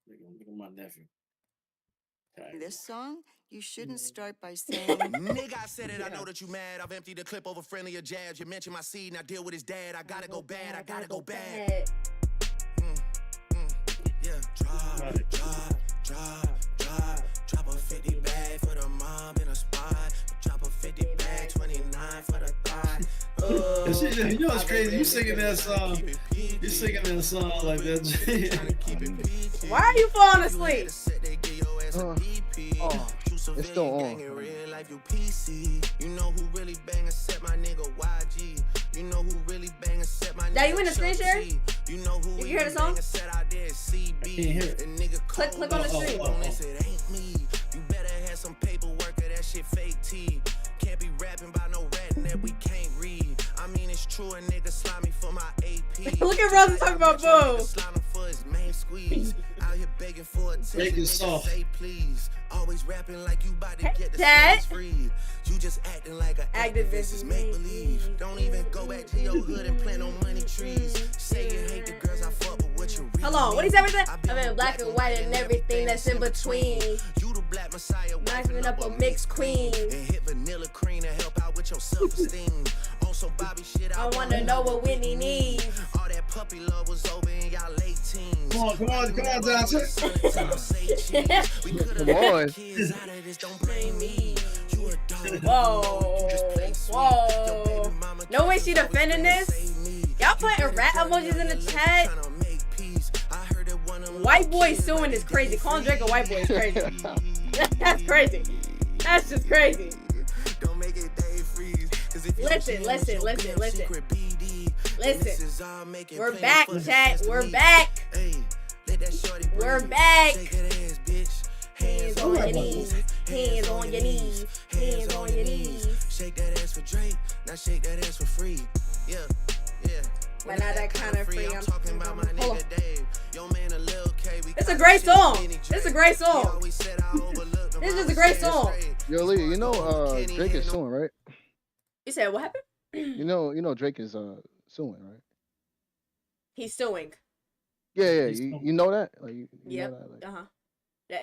Look at my nephew. This song, you shouldn't start by saying, Nigga, I said it, I know that you mad. I've emptied the clip over friendlier jabs. You mentioned my seed, now deal with his dad. I gotta go bad, I gotta go bad. Yeah, drop a 50 bag for the mob in a spot. Drop a 50 bag, 29 for the thigh. You know what's crazy? You singing that song. You singing that song like that. Why are you falling asleep? It's still on. You know who really bang except my nigga YG. You know who really bang except my nigga. That you in the screen share? You know who you hear the song? I can't hear it. Click on the stream. It ain't me. You better have some paperwork or that shit fake T. Can't be rapping about no ratting that we can't read. I mean it's true, a nigga slimy for my AP. Look at Rosa talking about boo. Slimy for his main squeeze. Out here begging for attention. Say please. Always rapping like you about to get the slaves free. You just acting like an activist is make believe. Don't even go back to your hood and plant on money trees. Say you hate the girls I fuck, but what you really Hold on, what is everything? I'm in black and white and everything that's in between. You the black messiah, Knifing up a mixed queen. And hit vanilla cream to help out with your self-esteem. On some Bobby shit, I wanna know what Whitney needs. All that puppy love was over in y'all late teens. Come on, Dante. Come on. Whoa. No way she defending this? Y'all putting rat emojis in the chat? White boy suing is crazy. Calling Drake a white boy is crazy. That's crazy. That's just crazy. Listen. We're back, chat. We're back. We're back. Hands on your knees. Hands on your knees. Hands on your knees. Shake that ass for Drake. Now shake that ass for free. Yeah. But not that kind of free. I'm talking about my nigga Dave. Yo man, a little K. It's a great song. It's a great song. This is a great song. Yo, Lee, you know Drake is suing, right? You said what happened? You know Drake is suing, right? He's suing. Yeah. You know that? Like, you yep. Know that? Like...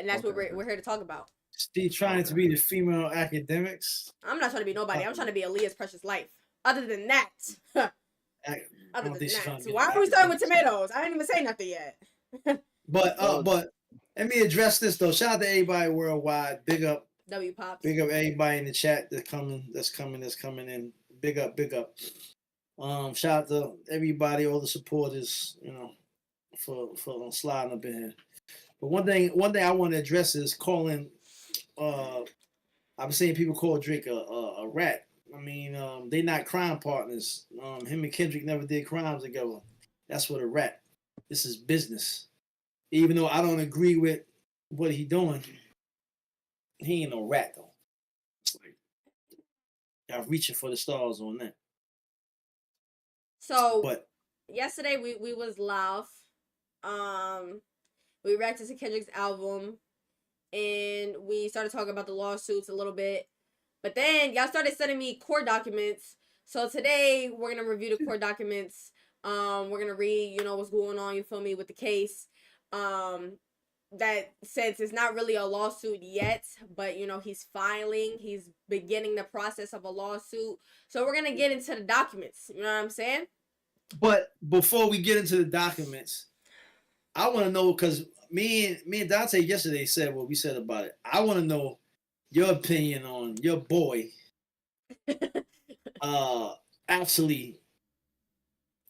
And that's what we're here to talk about. Steve trying to be the female academics. I'm not trying to be nobody. I'm trying to be Aaliyah's precious life. Other than that. Other than that. So why are we starting with tomatoes? I didn't even say nothing yet. But let me address this though. Shout out to everybody worldwide. Big up. W Pops. Big up everybody in the chat that's coming in. Big up. Shout out to everybody, all the supporters, you know, for sliding up in here. But one thing I want to address is calling. I've seen people call Drake a rat. I mean, they not crime partners. Him and Kendrick never did crimes together. That's what a rat. This is business. Even though I don't agree with what he doing, he ain't no rat though. Y'all reaching for the stars on that. So, yesterday we was live. We reacted to Kendrick's album, and we started talking about the lawsuits a little bit. But then y'all started sending me court documents. So today we're gonna review the court documents. We're gonna read, you know, what's going on. You feel me with the case. That since it's not really a lawsuit yet, but you know he's filing. He's beginning the process of a lawsuit. So we're gonna get into the documents. You know what I'm saying? But before we get into the documents, I want to know, because me and Dante yesterday said what we said about it. I want to know your opinion on your boy actually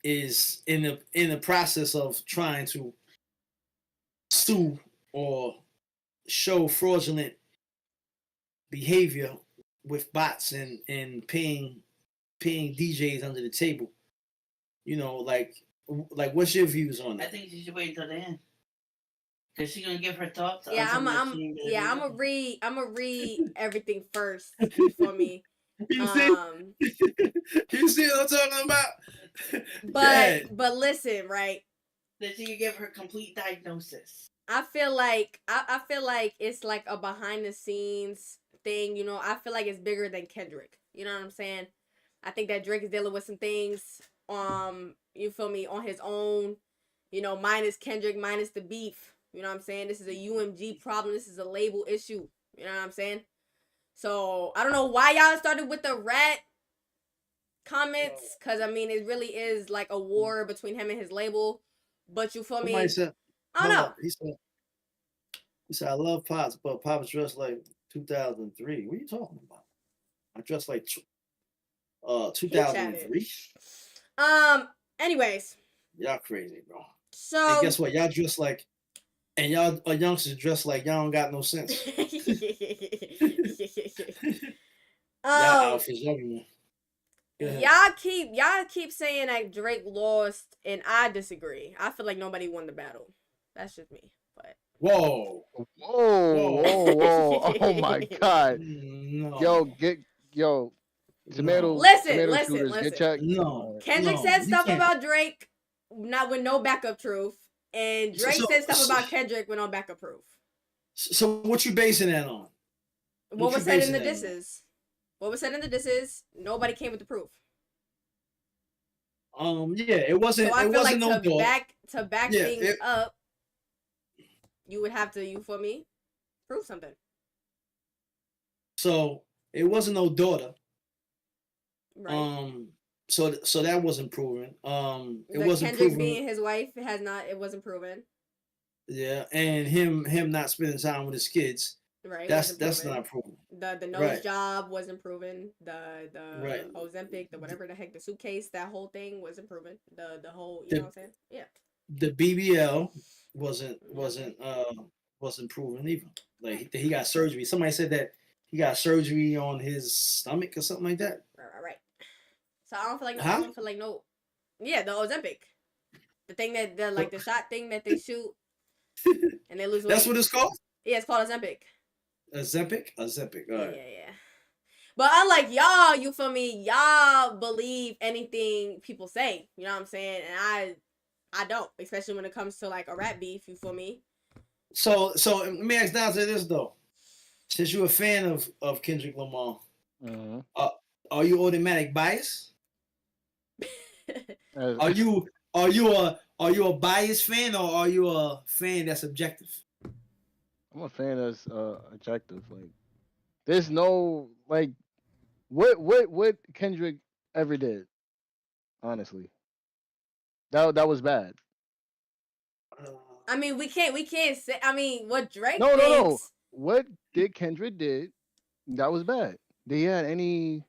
is in the process of trying to sue or show fraudulent behavior with bots and paying DJs under the table. You know, like what's your views on that? I think you should wait till the end. Cause she's gonna give her thoughts. Yeah, I'm gonna read everything first for me. You see what I'm talking about? But listen, right? That she can give her complete diagnosis. I feel like it's like a behind the scenes thing. You know, I feel like it's bigger than Kendrick. You know what I'm saying? I think that Drake is dealing with some things. You feel me, on his own. You know, minus Kendrick, minus the beef. You know what I'm saying? This is a UMG problem. This is a label issue. You know what I'm saying? So I don't know why y'all started with the rat comments, because I mean it really is like a war between him and his label. But you feel me? Somebody said, I don't know. He said, I love Pops, but Pops dressed like 2003. What are you talking about? I dressed like 2003. Anyways. Y'all crazy, bro. So and guess what? Y'all dress like, and y'all youngsters dress like y'all don't got no sense. Y'all outfits everywhere. Y'all keep saying that Drake lost, and I disagree. I feel like nobody won the battle. That's just me. But whoa. Oh my God. No. Tomato. Listen. Get checked. No. Kendrick said stuff about Drake, not with no backup proof, and Drake said stuff about Kendrick with no backup proof. So what you basing that on? What was said in the disses? What was said in the disses? Nobody came with the proof. Yeah, it wasn't. So I it feel wasn't like no to back things up, you would have to, you feel me, prove something. So it wasn't no daughter. Right. So that wasn't proven. It wasn't Kendrick proven. being his wife it wasn't proven. Yeah, and him not spending time with his kids. Right. That's not proven. The nose job wasn't proven. The Ozempic, the whatever the heck, the suitcase, that whole thing wasn't proven. The whole, you know what I'm saying? Yeah. The BBL wasn't proven either. Like he got surgery. Somebody said that he got surgery on his stomach or something like that. Right. So I don't feel like no. Yeah, the Ozempic, the thing that the shot thing that they shoot, and they lose weight. That's what it's called. Yeah, it's called Ozempic. Ozempic. All right. Yeah. But unlike y'all, you feel me? Y'all believe anything people say. You know what I'm saying? And I don't, especially when it comes to like a rap beef. You feel me? So let me ask down to this though. Since you're a fan of Kendrick Lamar, are you automatic biased? Are you a biased fan, or are you a fan that's objective? I'm a fan that's objective. Like, there's no like, what Kendrick ever did, honestly. That was bad. I mean, we can't say. I mean, what Drake? No. What did Kendrick did? That was bad. Did he had any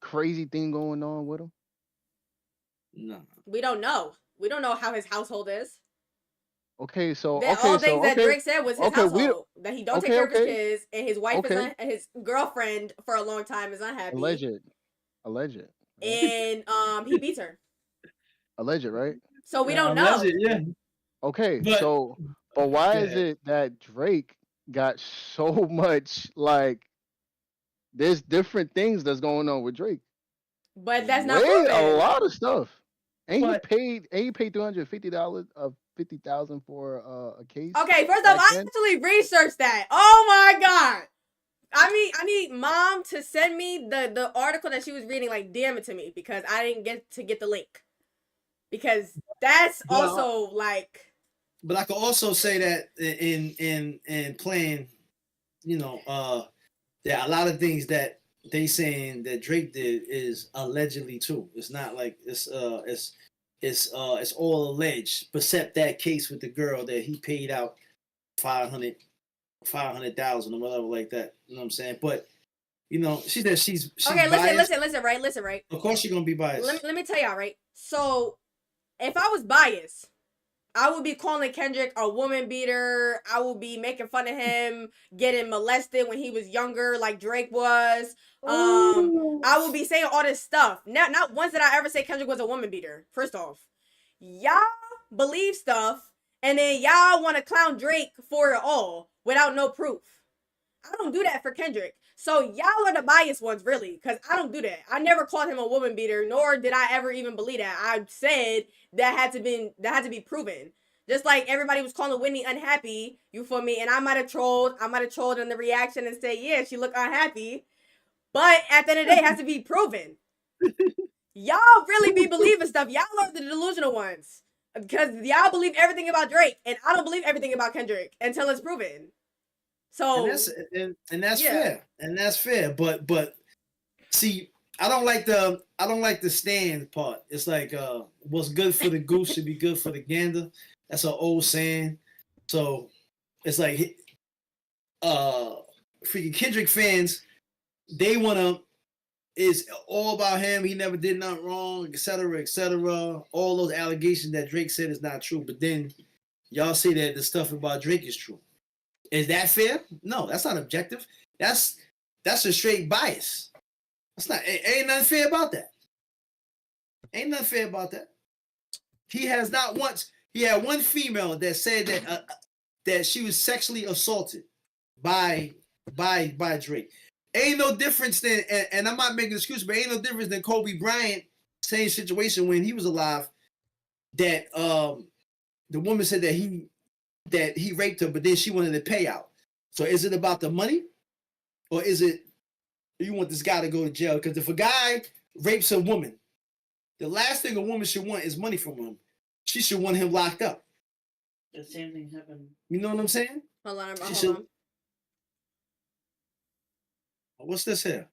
crazy thing going on with him? No. We don't know. We don't know how his household is. Okay, so all things that Drake said was his household, that he don't take care of his kids, and his wife his girlfriend for a long time is unhappy. Alleged. And he beats her. Alleged, right? So we don't know. Yeah. Okay, but why is it that Drake got so much, like, there's different things that's going on with Drake? But that's not proven. A lot of stuff. And he paid $350 of $50,000 for a case. Okay, first off, I actually researched that. Oh my God. I need mom to send me the article that she was reading, like DM it to me, because I didn't get the link. Because that's also like. But I could also say that in playing, you know, there are a lot of things that they saying that Drake did is allegedly too. It's not like it's all alleged, except that case with the girl that he paid out $500,000 or whatever like that. You know what I'm saying? But you know, she said she's okay. Biased. Listen, right. Of course, you're gonna be biased. Let me tell y'all, right. So, if I was biased, I would be calling Kendrick a woman beater. I would be making fun of him getting molested when he was younger, like Drake was. I would be saying all this stuff. Not once did I ever say Kendrick was a woman beater. First off, y'all believe stuff, and then y'all want to clown Drake for it all without no proof. I don't do that for Kendrick. So y'all are the biased ones, really, because I don't do that. I never called him a woman beater, nor did I ever even believe that. I said that had to be proven. Just like everybody was calling Whitney unhappy, you feel me? And I might have trolled in the reaction and say, yeah, she looked unhappy. But at the end of the day, it has to be proven. Y'all really be believing stuff. Y'all are the delusional ones. Because y'all believe everything about Drake, and I don't believe everything about Kendrick until it's proven. So and that's fair, and that's fair. But see, I don't like the stand part. It's like what's good for the goose should be good for the gander. That's an old saying. So it's like freaking Kendrick fans, they wanna. It's all about him. He never did nothing wrong, etc., etc. All those allegations that Drake said is not true, but then y'all say that the stuff about Drake is true. Is that fair? No, that's not objective. That's a straight bias. That's not. Ain't nothing fair about that. Ain't nothing fair about that. He has not once. He had one female that said that that she was sexually assaulted by Drake. Ain't no difference than, and I'm not making an excuse, but ain't no difference than Kobe Bryant, same situation when he was alive, that the woman said that he raped her, but then she wanted a payout. So is it about the money, or is it you want this guy to go to jail? Because if a guy rapes a woman, the last thing a woman should want is money from him. She should want him locked up. The same thing happened. You know what I'm saying? Hold on. What's this here?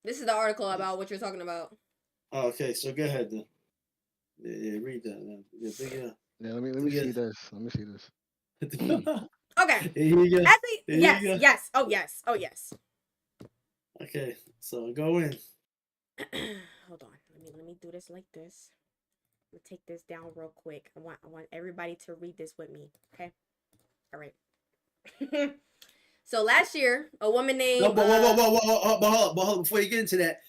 This is the article about what you're talking about. Oh, okay, so go ahead then. Yeah, read that. Yeah, let me see this. Let me see this. Okay. Actually, yes. Oh, yes. Okay, so go in. Hold on. Let me do this like this. Let me take this down real quick. I want everybody to read this with me. Okay. All right. So last year, a woman named. No, but hold on, before you get into that.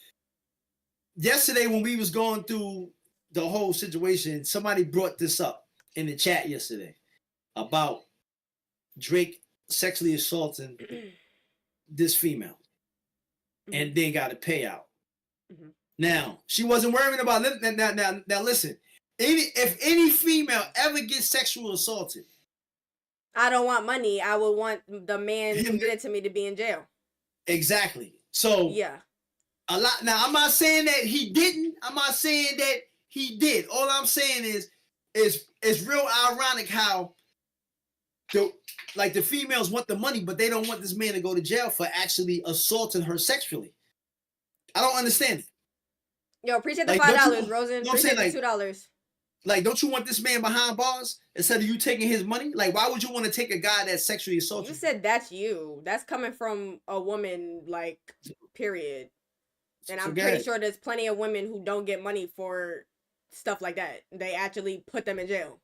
Yesterday, when we was going through the whole situation, somebody brought this up in the chat yesterday about Drake sexually assaulting this female, and then got a payout. Mm-hmm. Now she wasn't worrying about it. Now listen, if any female ever gets sexually assaulted, I don't want money. I would want the man who did it to me to be in jail. Exactly. So yeah, a lot. Now I'm not saying that he didn't. I'm not saying that he did. All I'm saying is it's real ironic how the females want the money, but they don't want this man to go to jail for actually assaulting her sexually. I don't understand it. Yo, appreciate the $5, Rosen. Appreciate the $2. Like, don't you want this man behind bars instead of you taking his money? Like, why would you want to take a guy that's sexually assaulted? You said that's you. That's coming from a woman, like, period. And I'm pretty sure there's plenty of women who don't get money for stuff like that. They actually put them in jail.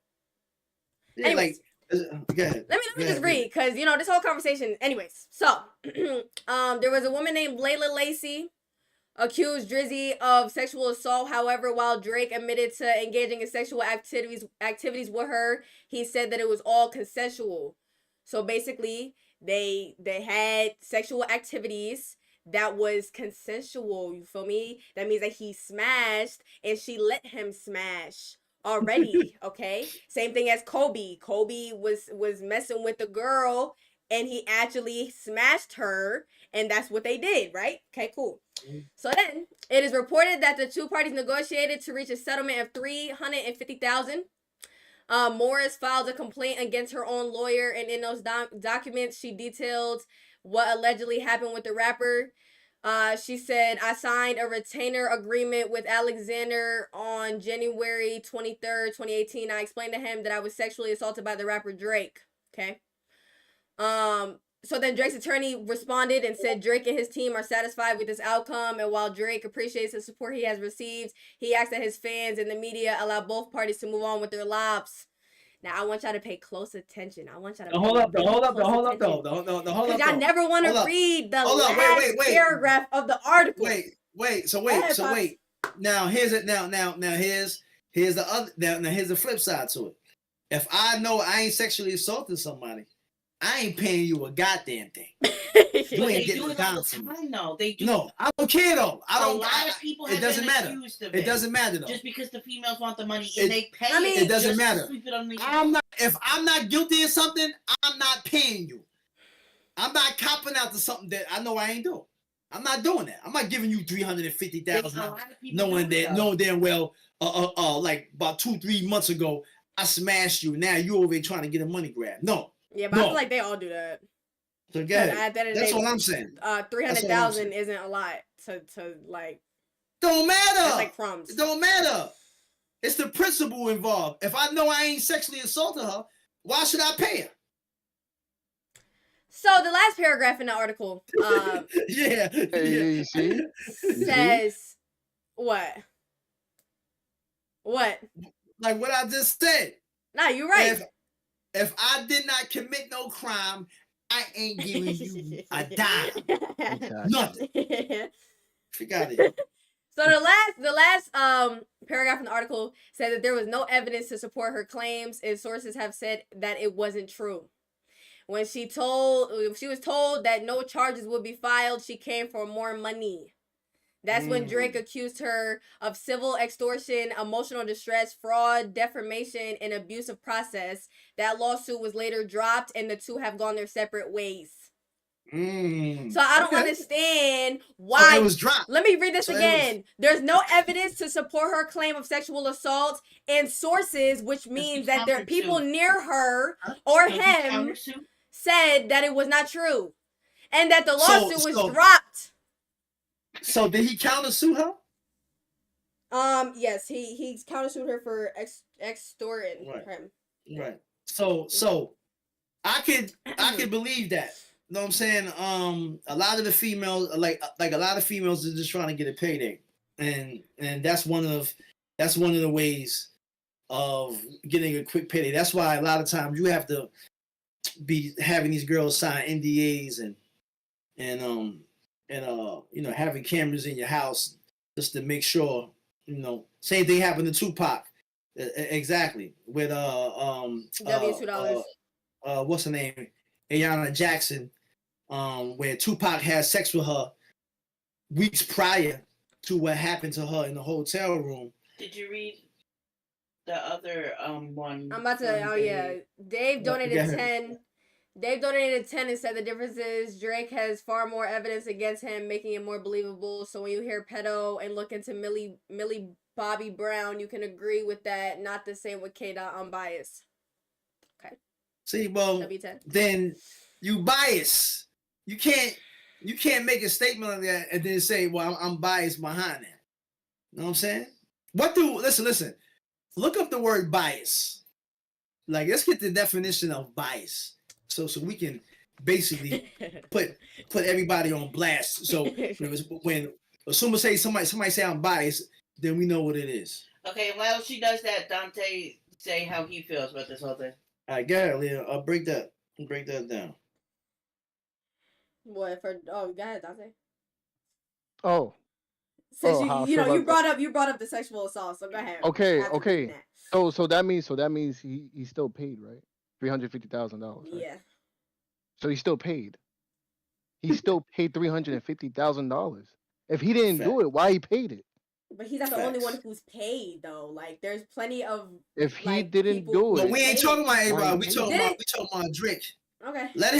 Yeah, anyways, let me just read, because, you know, this whole conversation. Anyways, so, there was a woman named Layla Lacey accused Drizzy of sexual assault. However, while Drake admitted to engaging in sexual activities with her, he said that it was all consensual. So basically, they had sexual activities that was consensual. You feel me? That means that he smashed and she let him smash already. Okay, same thing as Kobe. Kobe was messing with the girl and he actually smashed her, and that's what they did, right? Okay, cool. So then, it is reported that the two parties negotiated to reach a settlement of $350,000. Morris filed a complaint against her own lawyer, and in those documents, she detailed what allegedly happened with the rapper. She said, I signed a retainer agreement with Alexander on January 23rd, 2018. I explained to him that I was sexually assaulted by the rapper Drake. Okay. So then Drake's attorney responded and said Drake and his team are satisfied with this outcome, and while Drake appreciates the support he has received, he asks that his fans and the media allow both parties to move on with their lives. Now I want y'all to pay close attention. I want y'all to hold up. Because y'all never want to read the last paragraph of the article. Wait. Now here's it. Now here's the other. Now here's the flip side to it. If I know I ain't sexually assaulting somebody, I ain't paying you a goddamn thing. You ain't getting a dime from me. No, they do. No, I don't care though. A lot of people have been accused of it. It doesn't matter though. Just because the females want the money and they pay it doesn't matter. If I'm not guilty of something, I'm not paying you. I'm not copping out to something that I know I ain't doing. I'm not doing that. I'm not giving you $350,000 knowing damn well like about 2-3 months ago I smashed you. Now you over here trying to get a money grab. No. Yeah, but I feel like they all do that. So go ahead. That's all I'm saying. 300,000 isn't a lot to like. Don't matter. That's like crumbs. It don't matter. It's the principle involved. If I know I ain't sexually assaulted her, why should I pay her? So the last paragraph in the article, yeah. You see? says what? What? Like what I just said. Nah, you're right. If I did not commit no crime, I ain't giving you a dime. Nothing. Forgot it. So the last paragraph in the article said that there was no evidence to support her claims, and sources have said that it wasn't true. When she was told that no charges would be filed, she came for more money. That's when Drake accused her of civil extortion, emotional distress, fraud, defamation, and abusive process. That lawsuit was later dropped, and the two have gone their separate ways. So I don't understand why. So it was dropped. Let me read this again. There's no evidence to support her claim of sexual assault, and sources, which means that there are people near her or him, said that it was not true, and that the lawsuit was dropped. So did he countersue her? Yes, he's countersued her for extorting him. Right. So I could believe that. You know what I'm saying? A lot of the females, like a lot of females, are just trying to get a payday, and that's one of the ways of getting a quick payday. That's why a lot of times you have to be having these girls sign NDAs and you know, having cameras in your house just to make sure. You know, same thing happened to Tupac. Exactly with $2. What's her name? Ayanna Jackson. Where Tupac had sex with her weeks prior to what happened to her in the hotel room. Did you read the other one? I'm about to. Oh yeah, Dave donated 10. Dave donated 10 and said the difference is Drake has far more evidence against him, making it more believable. So when you hear pedo and look into Millie Bobby Brown, you can agree with that. Not the same with K. Unbiased. Okay. See, well, W10. Then you bias. You can't make a statement like that and then say, well, I'm biased behind that. You know what I'm saying? Listen. Look up the word bias. Like, let's get the definition of bias. So we can basically put everybody on blast. So when someone say somebody say I'm biased, then we know what it is. Okay, while she does that, Dante say how he feels about this whole thing. All right, go ahead, Leah. I'll break that down. What for? Oh, go ahead, Dante. Oh. Since you brought up the sexual assault, so go ahead. Okay. So that means he still paid, right? $350,000. Right? Yeah. So he still paid. He still paid $350,000. If he didn't do it, why he paid it? But he's not the only one who's paid though. Like there's plenty of. If he didn't do it, but we ain't talking about A-Rod. We talking about Drake. Okay. Let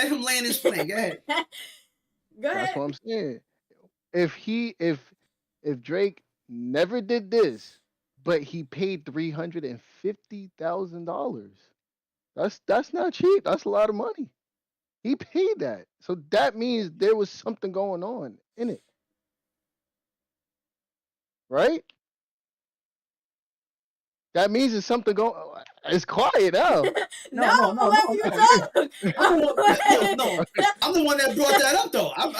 him land his plane. Go ahead. Go ahead. That's what I'm saying. If Drake never did this, but he paid $350,000, that's not cheap. That's a lot of money. He paid that, so that means there was something going on in it, right? That means there's something going. It's quiet now. No. I'm the one that brought that up, though. I'm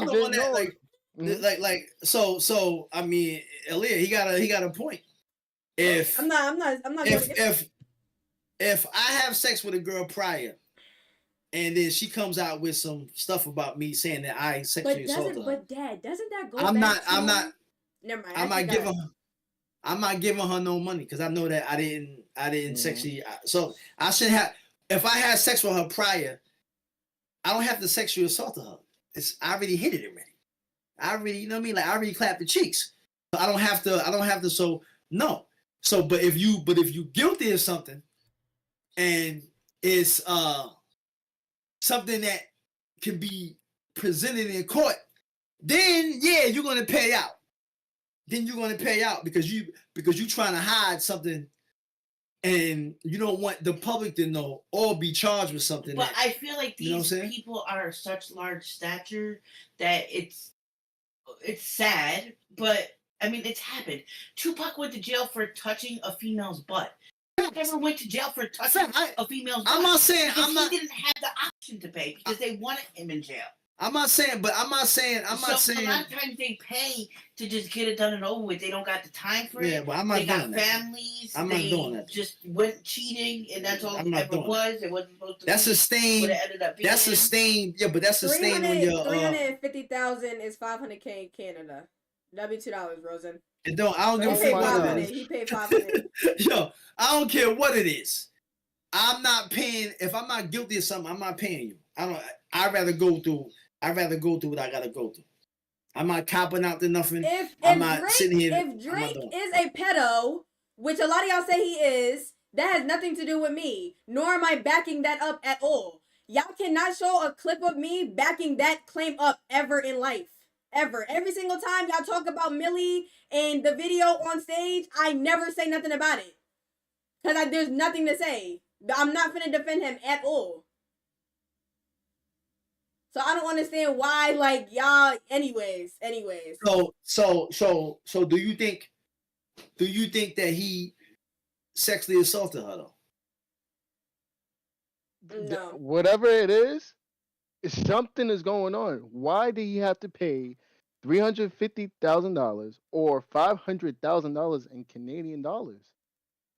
the one that So I mean, Aaliyah, he got a point. If I'm not. If I have sex with a girl prior, and then she comes out with some stuff about me saying that I sexually assaulted her. But Dad, doesn't that go? I'm not. Never mind. I'm not giving her no money because I know that I didn't sexually. So I should have. If I had sex with her prior, I don't have to sexually assault her. I already hit it already. I already, you know what I mean? Like I already clapped the cheeks. So I don't have to. So no. So but if you guilty of something, and it's something that can be presented in court, then yeah, you're gonna pay out. Then you're gonna pay out because you trying to hide something and you don't want the public to know or be charged with something. But I feel like these people are such large stature that it's sad, but I mean it's happened. Tupac went to jail for touching a female's butt. He never went to jail for touching a female's butt. I'm not saying he didn't have the option to pay because they wanted him in jail. I'm not saying. A lot of times they pay to just get it done and over with. They don't got the time for it. Yeah, but I'm not doing that. They got families. I'm not doing that. Just went cheating, and that's all it ever was. It wasn't supposed to. That's a stain. That's a stain. Yeah, but that's a stain on your. 350,000 is $500K in Canada. $2, Rosen. It don't. I don't give a fuck what it is. He paid $500. Yo, I don't care what it is. I'm not paying. If I'm not guilty of something, I'm not paying you. I'd rather go through what I gotta go through. I'm not copping out to nothing. If Drake is a pedo, which a lot of y'all say he is, that has nothing to do with me. Nor am I backing that up at all. Y'all cannot show a clip of me backing that claim up ever in life. Ever. Every single time y'all talk about Millie and the video on stage, I never say nothing about it. Because there's nothing to say. I'm not finna defend him at all. So I don't understand why, like, y'all. Anyways. So do you think that he sexually assaulted her though? No. Whatever it is, something is going on. Why did he have to pay $350,000 or $500,000 in Canadian dollars?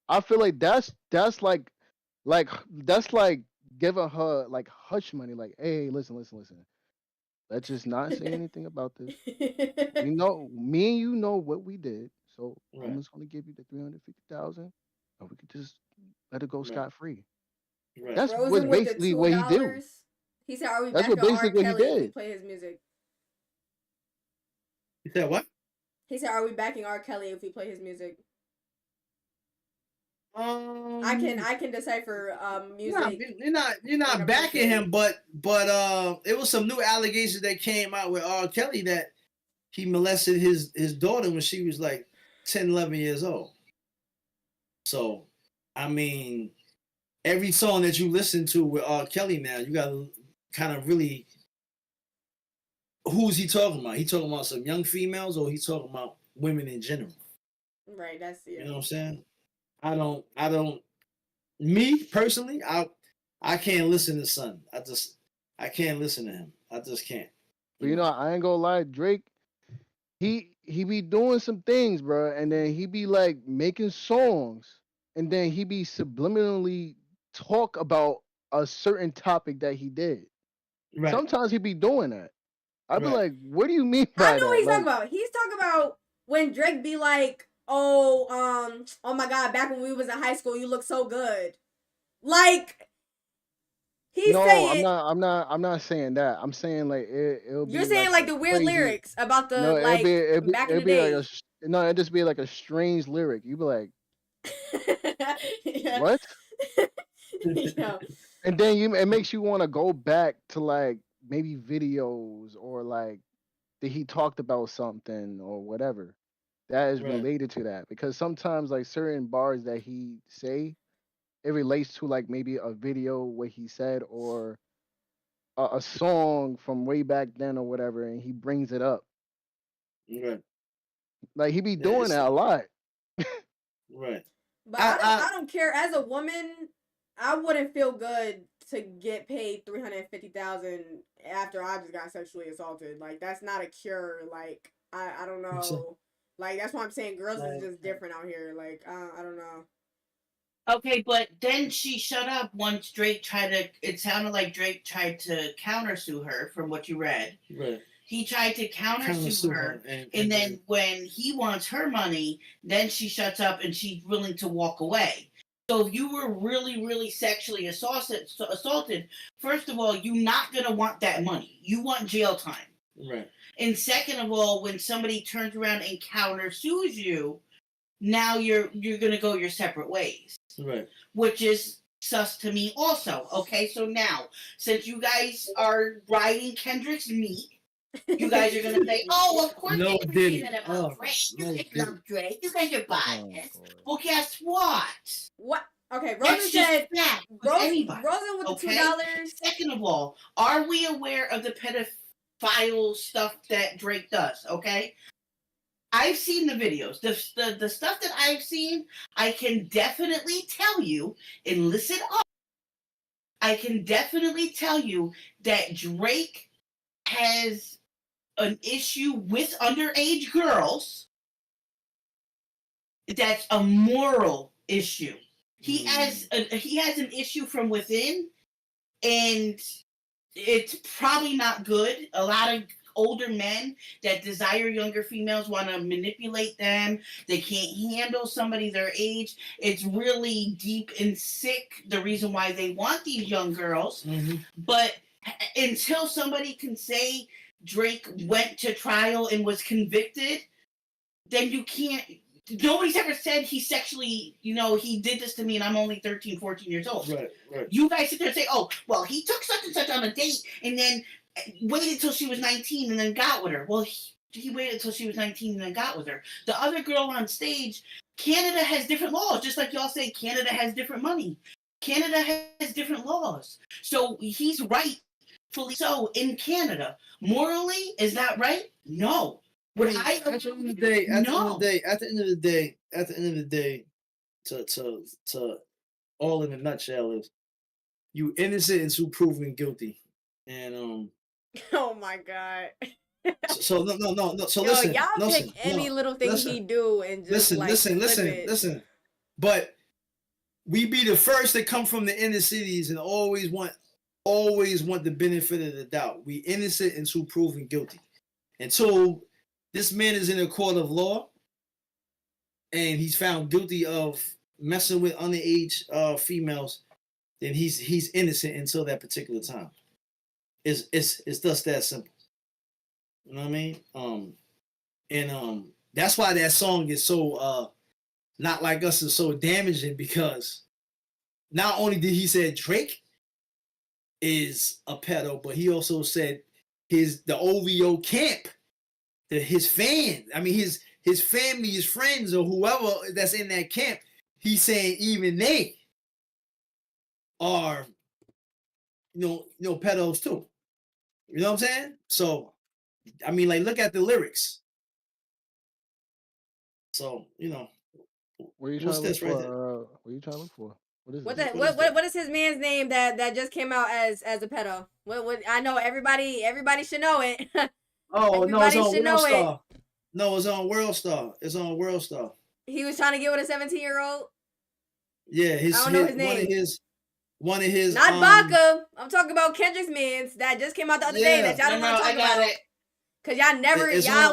I feel like that's like giving her like hush money, like, hey, listen. Let's just not say anything about this. You know, me and you know what we did, so I'm just gonna give you the $350,000, and we could just let it go scot free. Right. That's what basically what he did. He said, "Are we back on R. Kelly if we play his music?" He said what? He said, "Are we backing R. Kelly if we play his music?" I can decipher music. You're not backing him, but it was some new allegations that came out with R. Kelly that he molested his daughter when she was like 10, 11 years old. So, I mean, every song that you listen to with R. Kelly now, you gotta kind of really, who's he talking about? He talking about some young females, or he talking about women in general? Right. That's You know what I'm saying? I don't. Me personally, I can't listen to Son. I can't listen to him. I just can't. But you know, I ain't gonna lie, Drake. He be doing some things, bro, and then he be like making songs, and then he be subliminally talk about a certain topic that he did. Right. Sometimes he be doing that. I be like, what do you mean by that? I know what he's talking about. He's talking about when Drake be like, oh my God, back when we was in high school, you look so good. Like, he's saying. I'm not saying that. I'm saying like it'll be. You're saying like the weird crazy lyrics about the back in the day. Like it'd just be like a strange lyric. You be like, what? Yeah. And then it makes you want to go back to like maybe videos or like that he talked about something or whatever that is related to that, because sometimes like certain bars that he say, it relates to like maybe a video what he said or a song from way back then or whatever, and he brings it up. Right. Like he be doing that a lot. Right. But I don't care. As a woman, I wouldn't feel good to get paid $350,000 after I just got sexually assaulted. Like, that's not a cure. Like, I don't know. Like, that's why I'm saying girls is just different out here. Like, I don't know. Okay, but then she shut up once Drake it sounded like Drake tried to countersue her from what you read. Right. He tried to countersue her, and then when he wants her money, then she shuts up and she's willing to walk away. So if you were really, really sexually assaulted, first of all, you're not going to want that money. You want jail time. Right. And second of all, when somebody turns around and countersues you, now you're going to go your separate ways. Right. Which is sus to me also. Okay, so now, since you guys are riding Kendrick's meat, you guys are going to say, oh, of course no, they can say that about Drake. You love Drake. You guys are biased. Well, guess what? What? Okay, Rosen That's just said fact with anybody. Rosen with Okay? the $2. Second of all, are we aware of the pedophile stuff that Drake does? Okay, I've seen the videos. The stuff that I've seen, I can definitely tell you, and listen up. I can definitely tell you that Drake has an issue with underage girls. That's a moral issue. He has an issue from within, and it's probably not good. A lot of older men that desire younger females want to manipulate them. They can't handle somebody their age. It's really deep and sick, the reason why they want these young girls. Mm-hmm. But until somebody can say Drake went to trial and was convicted, then you can't. Nobody's ever said he sexually, he did this to me and I'm only 13, 14 years old. Right. You guys sit there and say, oh, well, he took such and such on a date and then waited till she was 19 and then got with her. Well, he waited till she was 19 and then got with her. The other girl on stage, Canada has different laws. Just like y'all say, Canada has different money. Canada has different laws. So he's rightfully so in Canada. Morally, is that right? No. At the end of the day, to all in a nutshell is you innocent until proven guilty, and Oh my God. So no. So Yo, listen, y'all pick any little thing he do and just listen. But we be the first to come from the inner cities and always want the benefit of the doubt. We innocent until proven guilty. Until this man is in a court of law and he's found guilty of messing with underage females, then he's innocent until that particular time. It's just that simple. You know what I mean? That's why that song is so Not Like Us is so damaging, because not only did he say Drake is a pedo, but he also said the OVO camp, his fans, his family, his friends, or whoever that's in that camp, he's saying even they are, pedos too. You know what I'm saying? So, look at the lyrics. So, what are you trying to look for? What are you trying to look for? What is his man's name that just came out as a pedo? What I know everybody should know it. Oh, no, it's on World Star. No, it's on World Star. It's on World Star. He was trying to get with a 17-year-old? Yeah, I don't know his name. One of his not Baca. I'm talking about Kendrick's man's that just came out the other day that y'all don't want to talk about it. Cause y'all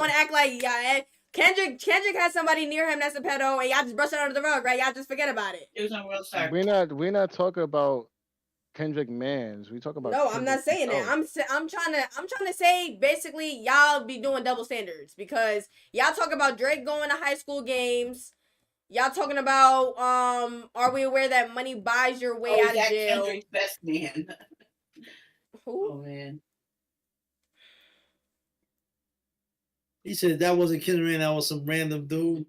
want to act like Kendrick has somebody near him that's a pedo and y'all just brush it under the rug, right? Y'all just forget about it. It was on World Star. We're not talking about Kendrick mans. We talk about I'm not saying that. I'm trying to say basically y'all be doing double standards, because y'all talk about Drake going to high school games. Y'all talking about are we aware that money buys your way out of jail? Kendrick's best man. Who? Oh man. He said that wasn't Kendrick, that was some random dude.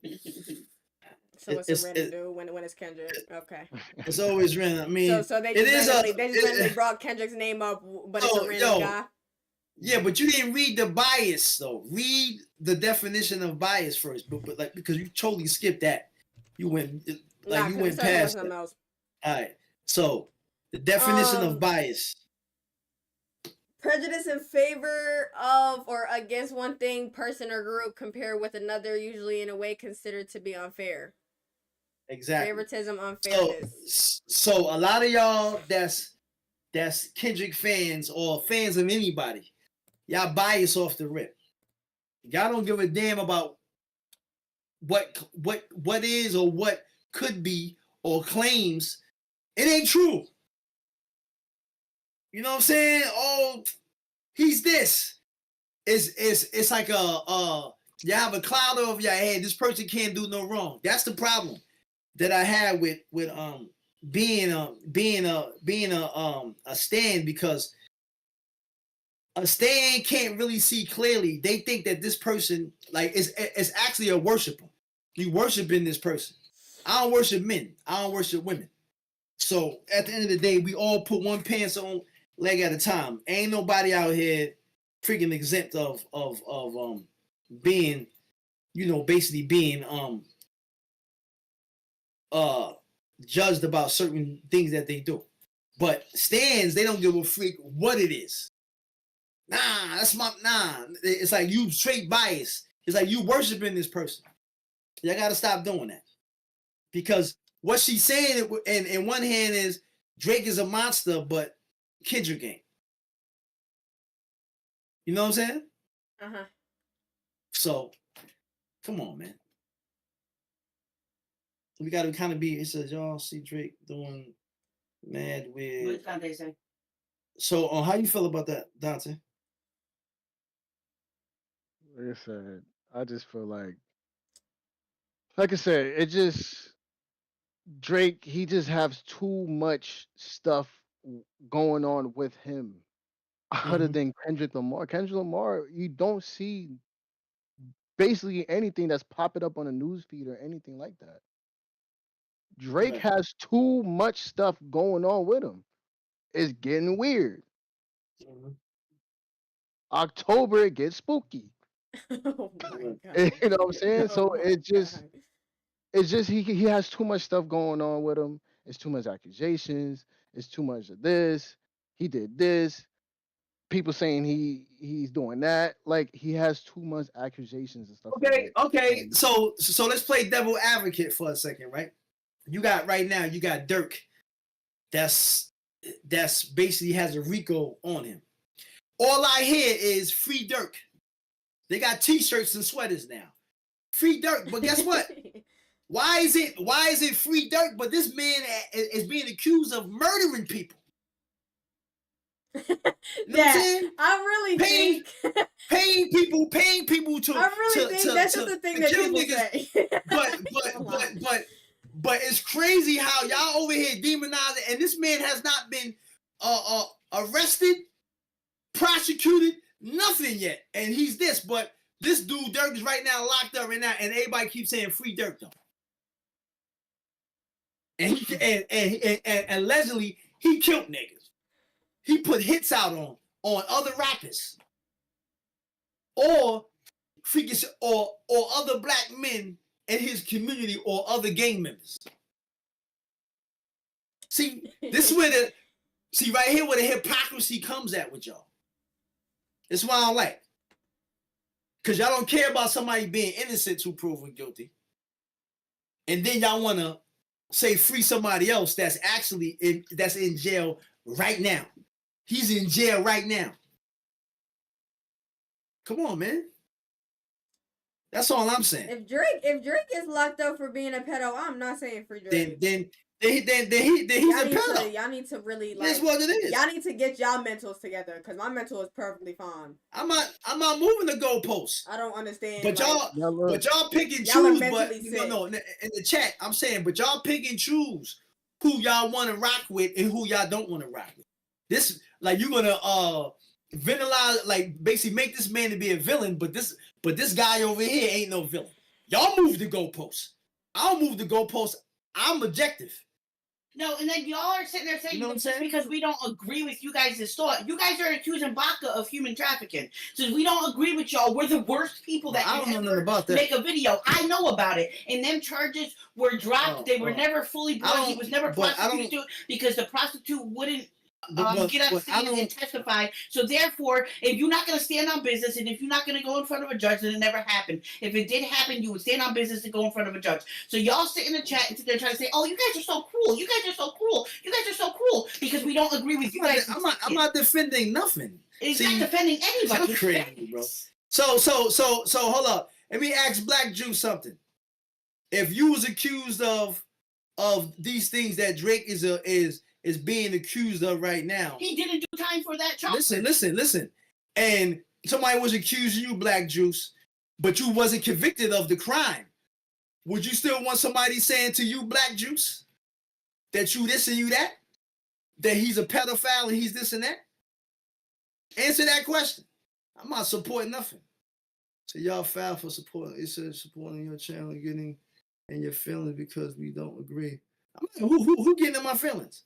So it's a random dude when it's Kendrick. Okay. It's always random. So they just brought Kendrick's name up, but it's a random guy. Yeah, but you didn't read the bias though. Read the definition of bias first, but because you totally skipped that. You went past it. All right. So the definition of bias. Prejudice in favor of or against one thing, person, or group compared with another, usually in a way considered to be unfair. Exactly. Favoritism, unfairness. So a lot of y'all that's Kendrick fans or fans of anybody, y'all bias off the rip. Y'all don't give a damn about what is or what could be or claims. It ain't true. You know what I'm saying? Oh, he's this. It's like you have a cloud over your head. This person can't do no wrong. That's the problem that I had with being a stand, because a stand can't really see clearly. They think that this person is actually a worshiper. You worshiping this person. I don't worship men. I don't worship women. So at the end of the day, we all put one pants on leg at a time. Ain't nobody out here freaking exempt of being, basically being judged about certain things that they do. But stands, they don't give a freak what it is. It's like you straight bias. It's like you worshiping this person. Y'all gotta stop doing that. Because what she's saying in one hand is Drake is a monster, but Kendrick ain't. You know what I'm saying? Uh-huh. So, come on, man. We gotta kind of be. It says y'all see Drake doing mad with. What did Dante say? So, how you feel about that, Dante? Like I said, I just feel like I said, it just Drake. He just has too much stuff going on with him, other than Kendrick Lamar. Kendrick Lamar, you don't see basically anything that's popping up on a news feed or anything like that. Drake has too much stuff going on with him. It's getting weird. October, it gets spooky. Oh my God. You know what I'm saying? So Oh my it's God. just he has too much stuff going on with him. It's too much accusations. It's too much of this. He did this. People saying he's doing that. Like, he has too much accusations and stuff. Okay. So let's play devil advocate for a second, right? You got Dirk. That's basically has a RICO on him. All I hear is free Dirk. They got T-shirts and sweaters now. Free Dirk, but guess what? Why is it free Dirk? But this man is being accused of murdering people. You know what I'm saying? I really think paying people to. I really think that's just the thing that people say. But it's crazy how y'all over here demonizing, and this man has not been arrested, prosecuted, nothing yet, and he's this. But this dude Dirk is right now locked up right now, and everybody keeps saying free Dirk though. And allegedly he killed niggas. He put hits out on other rappers, or freaking or other black men in his community or other gang members. See, this is where right here where the hypocrisy comes at with y'all. That's why I don't like. Because y'all don't care about somebody being innocent to proven guilty. And then y'all want to say free somebody else that's actually in jail right now. He's in jail right now. Come on, man. That's all I'm saying. If Drake is locked up for being a pedo, I'm not saying free Drake. Then he's a pedo. Y'all need to really That's what it is. Y'all need to get y'all mentals together, because my mental is perfectly fine. I'm not moving the goalposts. I don't understand. But y'all pick and y'all choose. But in the chat, I'm saying, but y'all pick and choose who y'all want to rock with and who y'all don't want to rock with. This, like, you're gonna villainize, like, basically make this man to be a villain, but this guy over here ain't no villain. Y'all move the goalposts. I'll move the goalposts. I'm objective. No, and then y'all are sitting there saying, you know what I'm saying? Because we don't agree with you guys' thought. You guys are accusing Baca of human trafficking. So we don't agree with y'all. We're the worst people that I don't know nothing about that. Make a video. I know about it. And them charges were dropped. They were never fully brought. He was never prosecuted because the prostitute wouldn't get up and testify. So therefore, if you're not going to stand on business, and if you're not going to go in front of a judge, then it never happened. If it did happen, you would stand on business and go in front of a judge. So y'all sit in the chat and sit there trying to say, "Oh, you guys are so cruel. You guys are so cruel. You guys are so cruel," because we don't agree with you guys. I'm not defending nothing. It's not defending anybody. It's crazy, bro. So hold up. Let me ask Black Juice something. If you was accused of these things that Drake is being accused of right now. He didn't do time for that charge. Listen. And somebody was accusing you, Black Juice, but you wasn't convicted of the crime. Would you still want somebody saying to you, Black Juice, that you this and you that? That he's a pedophile and he's this and that? Answer that question. I'm not supporting nothing. So y'all foul for supporting. It says supporting your channel and getting in your feelings because we don't agree. Who getting in my feelings?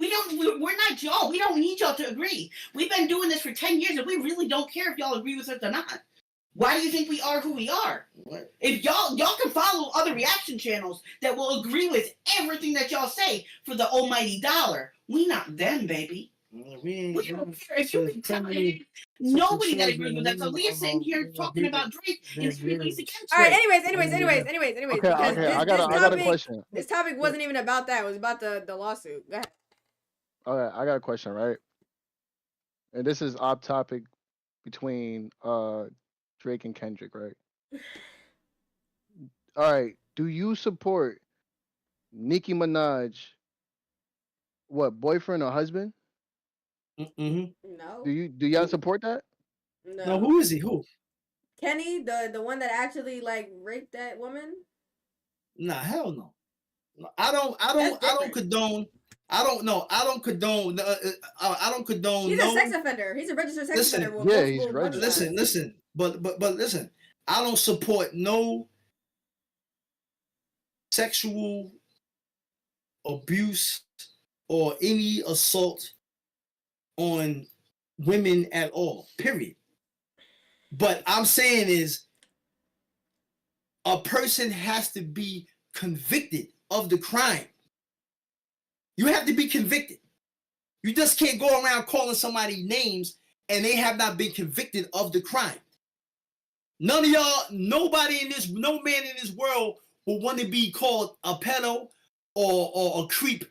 We're not y'all. We don't need y'all to agree. We've been doing this for 10 years, and we really don't care if y'all agree with us or not. Why do you think we are who we are? What? If y'all can follow other reaction channels that will agree with everything that y'all say for the almighty dollar, we not them, baby. We don't care if you can tell me. Nobody that agrees with us. So we're sitting here talking about Drake and speaking against Drake. All right. Anyways. Okay, I got a question. This topic wasn't even about that. It was about the lawsuit. Go ahead. Okay, I got a question, right? And this is off topic between Drake and Kendrick, right? All right. Do you support Nicki Minaj? What, boyfriend or husband? No. Do y'all support that? No. Who is he? Who? Kenny, the one that actually like raped that woman? Nah, hell no. I don't condone. I don't condone. I don't condone. He's a sex offender. He's a registered sex offender. Yeah, he's registered. Listen. But listen. I don't support no sexual abuse or any assault on women at all. Period. But I'm saying is, a person has to be convicted of the crime. You have to be convicted. You just can't go around calling somebody names and they have not been convicted of the crime. None of y'all, no man in this world will want to be called a pedo or a creep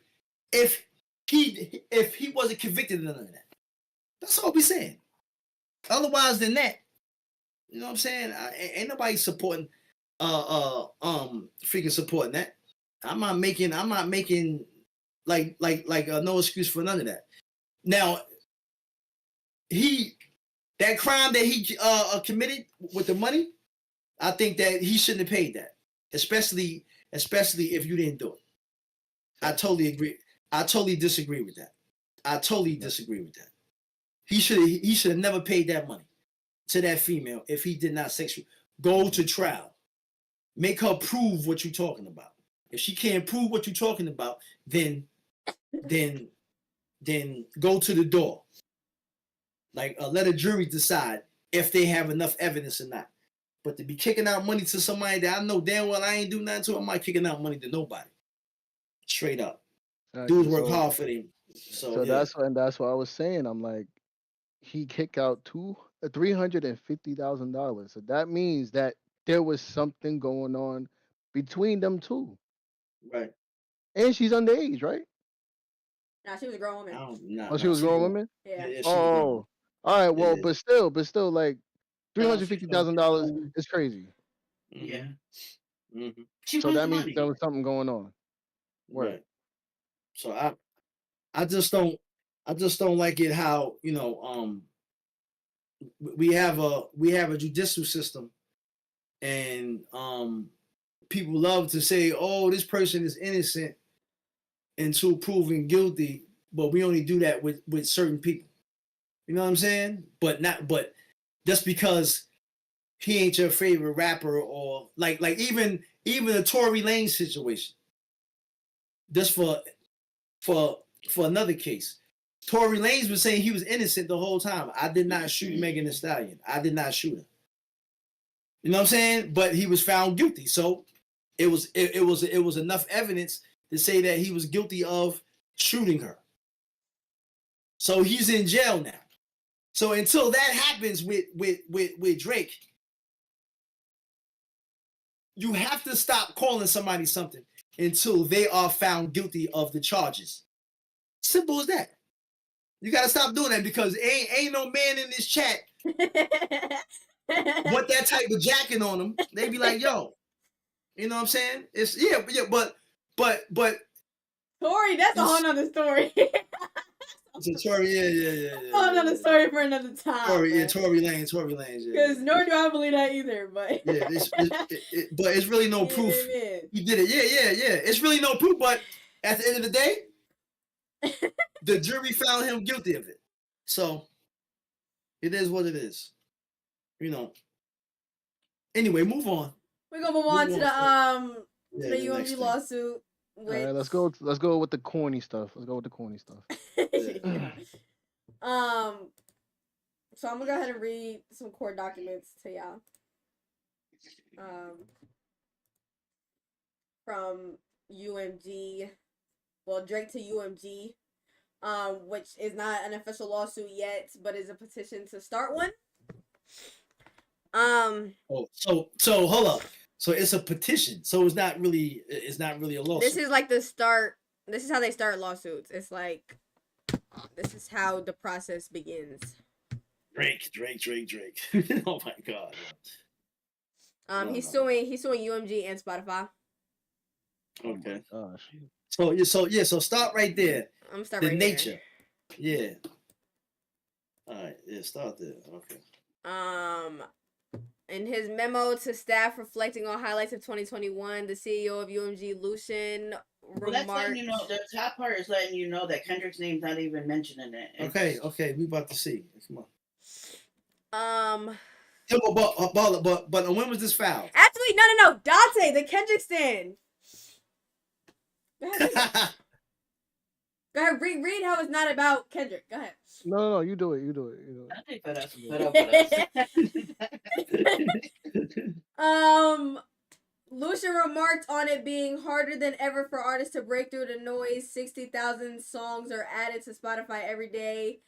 if he wasn't convicted of none of that. That's all we're saying. Otherwise than that, you know what I'm saying? Ain't nobody supporting freaking supporting that. I'm not making like no excuse for none of that. Now, that crime that he committed with the money, I think that he shouldn't have paid that, especially if you didn't do it. I totally agree. I totally disagree with that. He should have never paid that money to that female if he did not sexually. Go to trial. Make her prove what you're talking about. If she can't prove what you're talking about, then go to the door. Like let a jury decide if they have enough evidence or not. But to be kicking out money to somebody that I know damn well I ain't do nothing to, I'm not kicking out money to nobody. Straight up. Dudes work hard for them. So yeah. that's what I was saying. I'm like, he kicked out $350,000. So that means that there was something going on between them two. Right. And she's underage, right? Nah, she was a grown woman. She was a grown woman? Yeah. Oh. All right, well, but still, like $350,000 is crazy. Yeah. Mm-hmm. So that means there was something going on. Right. So I just don't like it how, we have a judicial system and people love to say, oh, this person is innocent until proven guilty, but we only do that with certain people. You know what I'm saying? But just because he ain't your favorite rapper or like even the Tory Lanez situation. Just for another case. Tory Lanez was saying he was innocent the whole time. I did not shoot Megan Thee Stallion. I did not shoot her. You know what I'm saying? But he was found guilty. So it was enough evidence to say that he was guilty of shooting her. So he's in jail now. So until that happens with Drake, you have to stop calling somebody something until they are found guilty of the charges. Simple as that. You gotta stop doing that because ain't no man in this chat want that type of jacket on them. They be like, yo, you know what I'm saying? It's but Tory, that's a whole nother story. Tory, yeah. Another story for another time. Tory Lanez, yeah. Because nor do I believe that either, but yeah, but it's really no proof. He did it. Yeah. It's really no proof, but at the end of the day, the jury found him guilty of it. So it is what it is. Anyway, move on. We're gonna move on to to the UMG lawsuit. Which... All right, let's go with the corny stuff. So I'm gonna go ahead and read some court documents to y'all. From UMG, well, Drake to UMG, which is not an official lawsuit yet, but is a petition to start one. So hold up. So it's a petition. So it's not really a lawsuit. This is like the start. This is how they start lawsuits. It's like, this is how the process begins. Drake. Oh my God. He's suing UMG and Spotify. Okay. Oh gosh. So start right there. I'm starting right nature. There. Yeah. All right. Yeah. Start there. Okay. In his memo to staff reflecting on highlights of 2021, the CEO of UMG, Lucian, remarked... That's letting you know, the top part is letting you know that Kendrick's name's not even mentioned in it. Okay, we about to see. Come on. But when was this filed? Actually, no. Dante, the Kendrick stan. Go ahead, read how it's not about Kendrick. Go ahead. No, you do it. I think for us. Lucian remarked on it being harder than ever for artists to break through the noise. 60,000 songs are added to Spotify every day.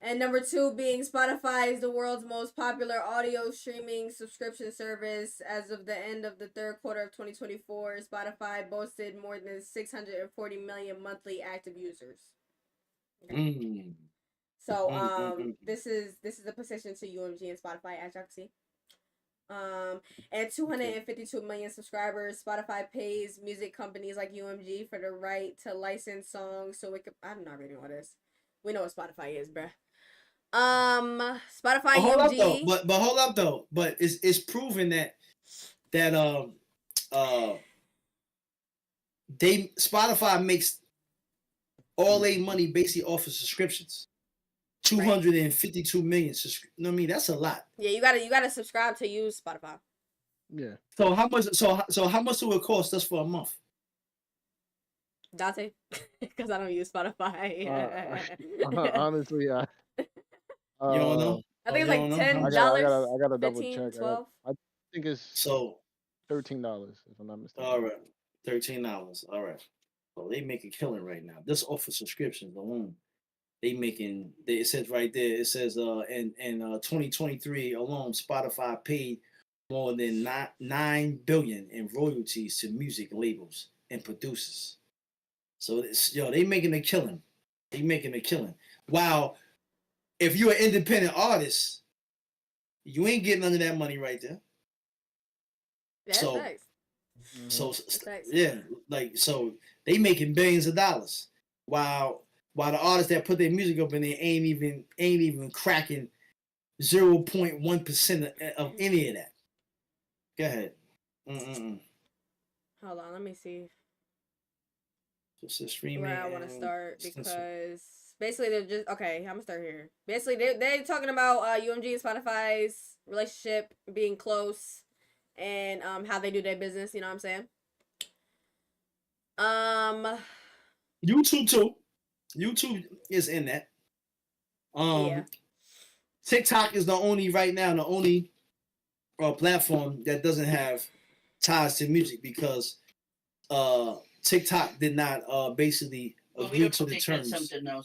And number 2 being Spotify is the world's most popular audio streaming subscription service. As of the end of the third quarter of 2024, Spotify boasted more than 640 million monthly active users. Okay. So this is a petition to UMG and Spotify, as y'all can see. And 252 million subscribers. Spotify pays music companies like UMG for the right to license songs, so it could. I'm not reading all this. We know what Spotify is, bruh. Spotify UMG. But hold up though. But it's proven that Spotify makes all their money basically off of subscriptions. 252 million. I mean, that's a lot. Yeah, you gotta subscribe to use Spotify. Yeah. So how much? So how much will it cost us for a month? Dante, because I don't use Spotify. Honestly, you don't know. I think it's like $10. I gotta double check. 12. I think it's $13 if I'm not mistaken. All right, $13. All right. So they make a killing right now. This off of subscriptions alone. It says right there, it says in 2023 alone, Spotify paid more than $9 billion in royalties to music labels and producers. So they making a killing. Wow. If you're an independent artist, you ain't getting none of that money right there. That's nice. So yeah, so they making billions of dollars. While the artists that put their music up in there ain't even cracking 0.1% of any of that. Go ahead. Hold on, let me see. Just a streaming. Where I want to start, because basically they're just okay. I'm gonna start here. Basically, they're talking about UMG and Spotify's relationship being close, and how they do their business. You know what I'm saying? YouTube too. YouTube is in that. Yeah. TikTok is the only platform that doesn't have ties to music, because TikTok did not basically agree to the terms. Nah,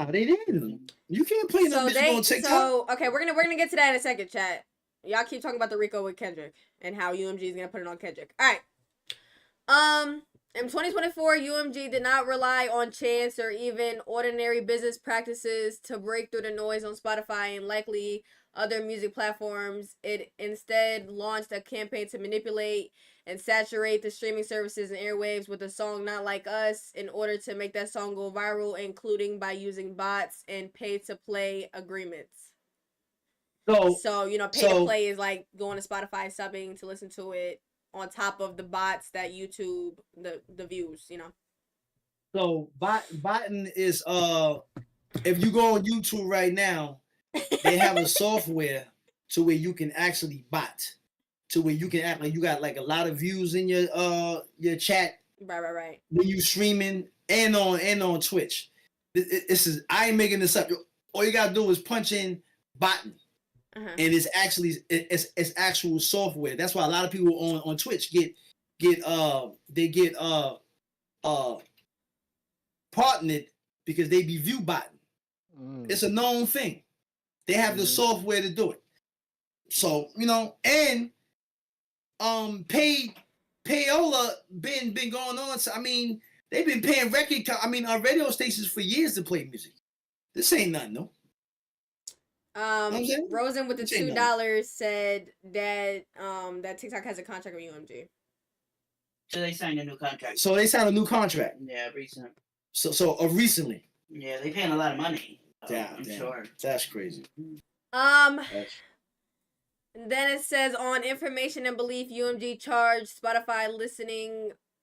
they didn't. You can't play no music on TikTok. So okay, we're gonna get to that in a second, chat. Y'all keep talking about the RICO with Kendrick and how UMG is gonna put it on Kendrick. All right. In 2024, UMG did not rely on chance or even ordinary business practices to break through the noise on Spotify and likely other music platforms. It instead launched a campaign to manipulate and saturate the streaming services and airwaves with a song Not Like Us in order to make that song go viral, including by using bots and pay-to-play agreements. So pay-to-play is like going to Spotify, subbing to listen to it, on top of the bots that YouTube, the views, So botting is if you go on YouTube right now, they have a software to where you can actually bot to where you can act like you got like a lot of views in your chat. Right. When you streaming and on Twitch. This is, I ain't making this up. All you gotta do is punch in button. And it's actually it's actual software. That's why a lot of people on Twitch get partnered because they be view botting. It's a known thing. They have the software to do it. So, you know, and payola been going on. So, I mean, they've been paying radio stations for years to play music. This ain't nothing, no. Rosen with the $2 said that that TikTok has a contract with UMG. So they signed a new contract. Yeah, recently. So recently. Yeah, they paying a lot of money. I'm sure. That's crazy. Then it says on information and belief, UMG charged Spotify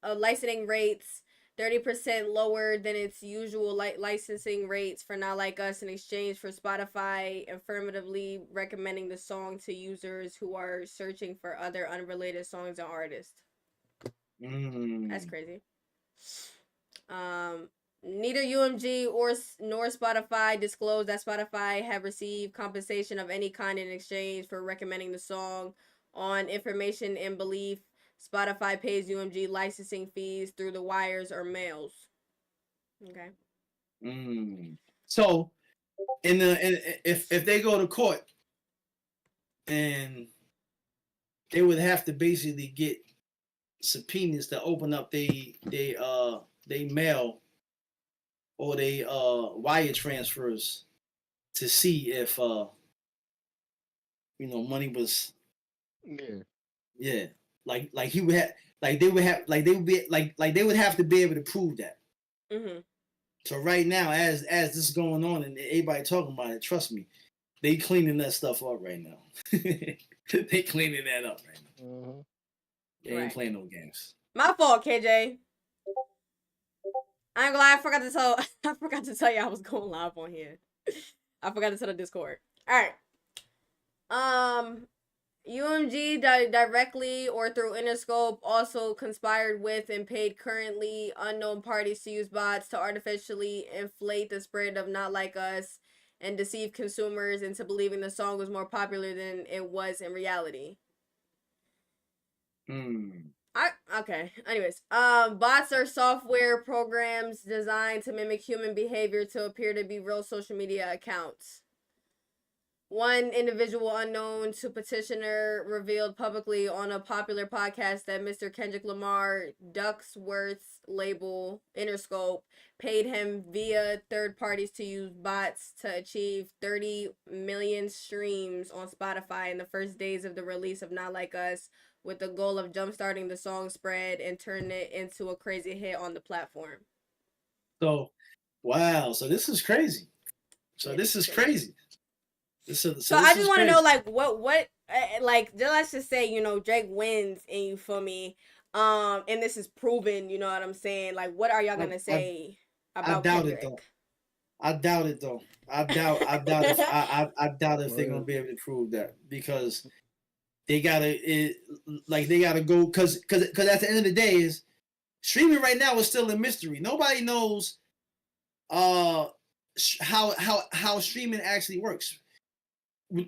licensing rates 30% lower than its usual licensing rates for Not Like Us in exchange for Spotify affirmatively recommending the song to users who are searching for other unrelated songs and artists. That's crazy. Neither UMG nor Spotify disclosed that Spotify had received compensation of any kind in exchange for recommending the song. On information and belief, Spotify pays UMG licensing fees through the wires or mails. Okay. So, if they go to court, and they would have to basically get subpoenas to open up they mail or they wire transfers to see if money was like he would have they would have to be able to prove that. So right now, as this is going on and everybody talking about it, trust me, they cleaning that stuff up right now. They cleaning that up right now. They ain't playing no games. My fault, KJ. I ain't gonna lie, I forgot to tell you I was going live on here. I forgot to tell the Discord. Alright. UMG directly or through Interscope also conspired with and paid currently unknown parties to use bots to artificially inflate the spread of Not Like Us and deceive consumers into believing the song was more popular than it was in reality. Okay. Anyways, bots are software programs designed to mimic human behavior to appear to be real social media accounts. One individual unknown to petitioner revealed publicly on a popular podcast that Mr. Kendrick Lamar, Ducksworth's label, Interscope, paid him via third parties to use bots to achieve 30 million streams on Spotify in the first days of the release of Not Like Us, with the goal of jumpstarting the song spread and turning it into a crazy hit on the platform. So, wow. So this is crazy. So I just want to know, like, what, like, let's just say, Drake wins and you feel me, and this is proven, you know what I'm saying? Like, what are y'all gonna say about Kendrick? I doubt it though. I doubt if they're gonna be able to prove that, because they gotta go, because at the end of the day, is streaming right now is still a mystery. Nobody knows how streaming actually works.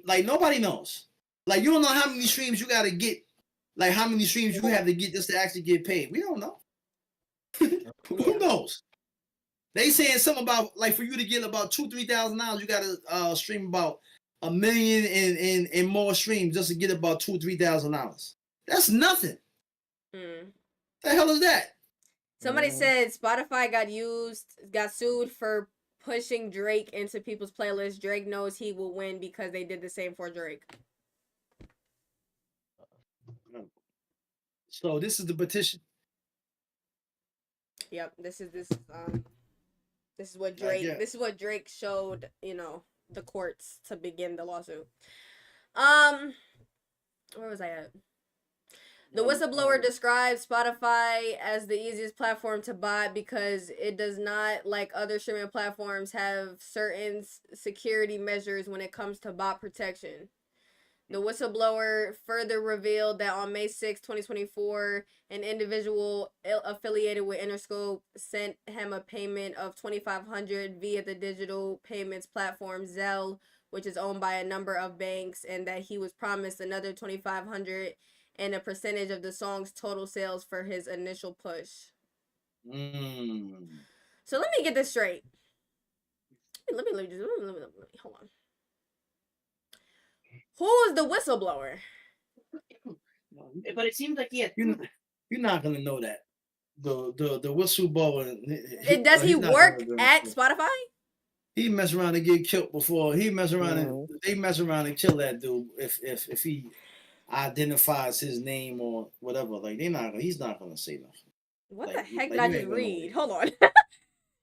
Like, nobody knows. Like, you don't know how many streams you gotta get. Like, how many streams you have to get just to actually get paid. We don't know. Who knows? They saying something about, like, for you to get about $2,000-$3,000, you gotta stream about 1 million and more streams just to get about $2,000-$3,000. That's nothing. The hell is that? Somebody said Spotify got sued for pushing Drake into people's playlists. Drake knows he will win because they did the same for Drake. So this is the petition. Yep, this is what Drake. This is what Drake showed, the courts to begin the lawsuit. Where was I at? The whistleblower describes Spotify as the easiest platform to bot because it does not, like other streaming platforms, have certain security measures when it comes to bot protection. The whistleblower further revealed that on May 6, 2024, an individual affiliated with Interscope sent him a payment of $2,500 via the digital payments platform Zelle, which is owned by a number of banks, and that he was promised another $2,500 and a percentage of the song's total sales for his initial push. So let me get this straight. Let me hold on. Who is the whistleblower? But it seems like you're not gonna know that. The whistleblower. Does he work at Spotify? He mess around and get killed before. He mess around and they mess around and kill that dude if he identifies his name or whatever. Like he's not gonna say nothing. What the heck did I just read? Hold on.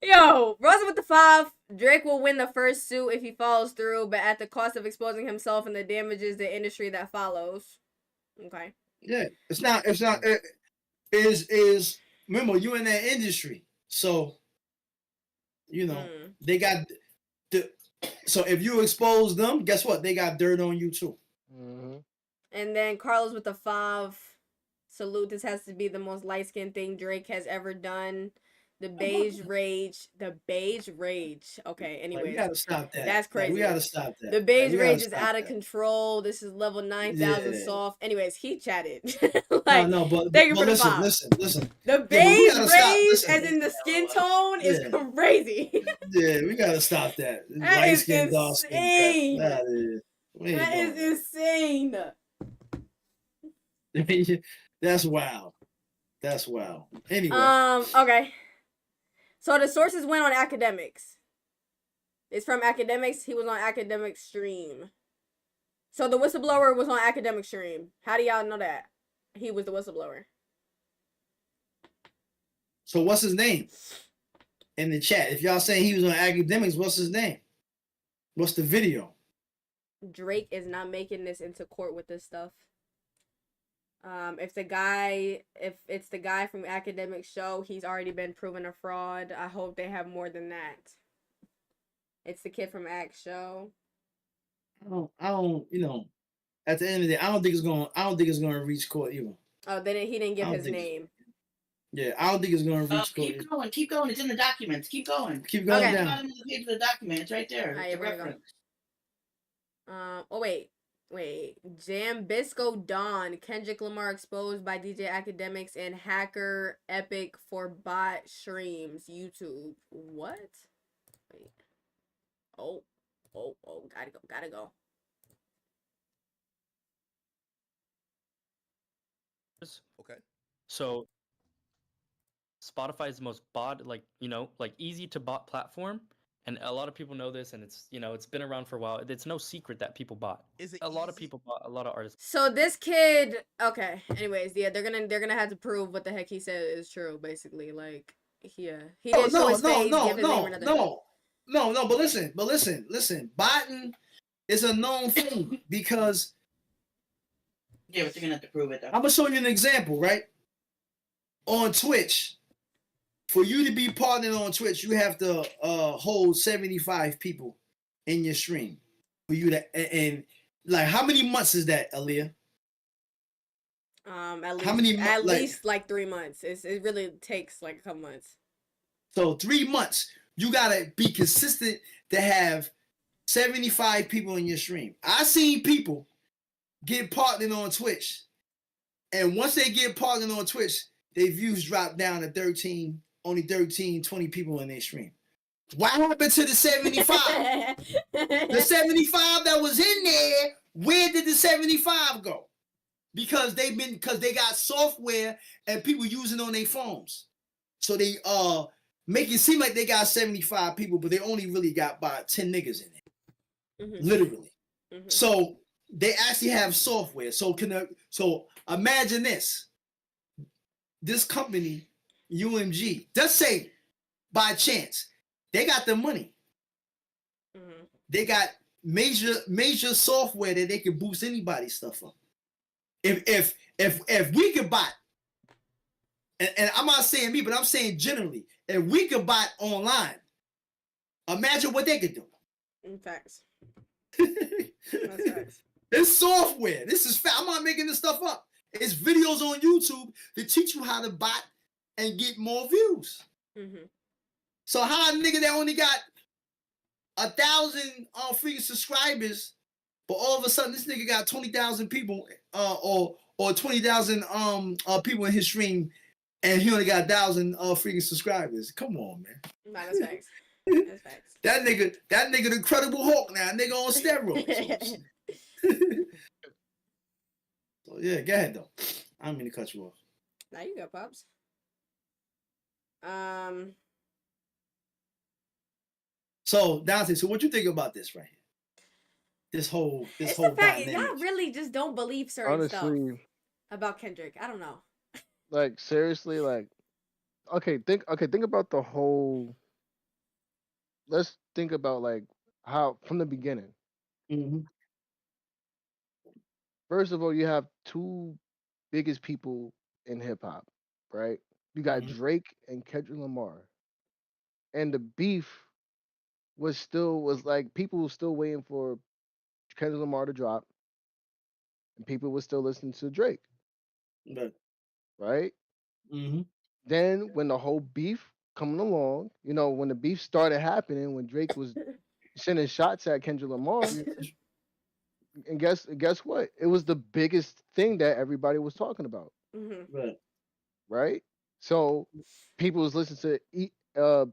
Yo, Rosa with the 5. Drake will win the first suit if he follows through, but at the cost of exposing himself and the damages the industry that follows. Okay. Yeah, it's not. Remember, you in that industry, so you know they got. So if you expose them, guess what? They got dirt on you too. And then Carlos with the 5. Salute. This has to be the most light-skinned thing Drake has ever done. The beige rage. Okay, anyways. We gotta stop that. That's crazy. We gotta stop that. The beige rage is out of control. This is level 9,000 soft. Anyways, he chatted. But thank you for the 5. Listen. The beige rage, as in the skin tone, is crazy. Yeah, we gotta stop that. That is insane. That is insane. That's wild. That's wild. Anyway. Okay. So the sources went on Academics. It's from Academics. He was on Academic Stream. So the whistleblower was on Academic Stream. How do y'all know that? He was the whistleblower. So what's his name? In the chat. If y'all saying he was on Academics, what's his name? What's the video? Drake is not making this into court with this stuff. If it's the guy from Academic Show, he's already been proven a fraud. I hope they have more than that. It's the kid from Act Show. I don't, at the end of the day, I don't think it's gonna reach court either. Oh, then he didn't give his name. Yeah, I don't think it's gonna reach court. Keep going. It's in the documents. Keep going. Keep going down. down. The page of the document. It's right there. Right, the reference. Wait. Jambisco Dawn. Kendrick Lamar exposed by DJ Academics and hacker Epic for bot streams. YouTube. What? Wait. Oh, gotta go. Okay. So Spotify is the most easy to bot platform. And a lot of people know this, and it's it's been around for a while. It's no secret that people bought. A lot of people bought, a lot of artists. So this kid, okay. Anyways, yeah, they're gonna have to prove what the heck he said is true. Basically, like, he didn't show his face, give his name or nothing. No. But listen. Botting is a known thing because. Yeah, but they're gonna have to prove it though. I'm gonna show you an example, right? On Twitch. For you to be partnered on Twitch, you have to hold 75 people in your stream. For you to and like how many months is that, Aaliyah? At least 3 months. It really takes like a couple months. So 3 months, you gotta be consistent to have 75 people in your stream. I seen people get partnered on Twitch, and once they get partnered on Twitch, their views drop down to only 13, 20 people in their stream. What happened to the 75? The 75 that was in there, where did the 75 go? Because they got software and people using on their phones. So they make it seem like they got 75 people, but they only really got about 10 niggas in it. Mm-hmm. Literally. Mm-hmm. So they actually have software. So imagine this. This company, UMG, just say by chance, they got the money. Mm-hmm. They got major software that they can boost anybody's stuff up. If we could buy, and I'm not saying me, but I'm saying generally, if we could buy online, imagine what they could do. In facts. That's facts. It's software. This is I'm not making this stuff up. It's videos on YouTube that teach you how to bot and get more views. Mm-hmm. So how a nigga that only got 1,000 freaking subscribers, but all of a sudden this nigga got 20,000 people, or 20,000 people in his stream, and he only got 1,000 freaking subscribers. Come on, man. Nah, that's facts. That's facts. That nigga, the Incredible Hulk now, nigga on steroids. So yeah, go ahead though. I don't mean to cut you off. Now you go, Pops. So Dante, so what you think about this right here? This whole it's whole the fact dynamic. y'all really just don't believe certain stuff about Kendrick. I don't know. Like seriously, like think about the whole. Let's think about like how from the beginning. Mm-hmm. First of all, you have two biggest people in hip hop, right? You got Drake and Kendrick Lamar, and the beef was like people were still waiting for Kendrick Lamar to drop, and people were still listening to Drake, right? Mm-hmm. Then when the whole beef coming along, when the beef started happening, when Drake was sending shots at Kendrick Lamar. And guess what? It was the biggest thing that everybody was talking about. Mm-hmm. Right? So people was listening to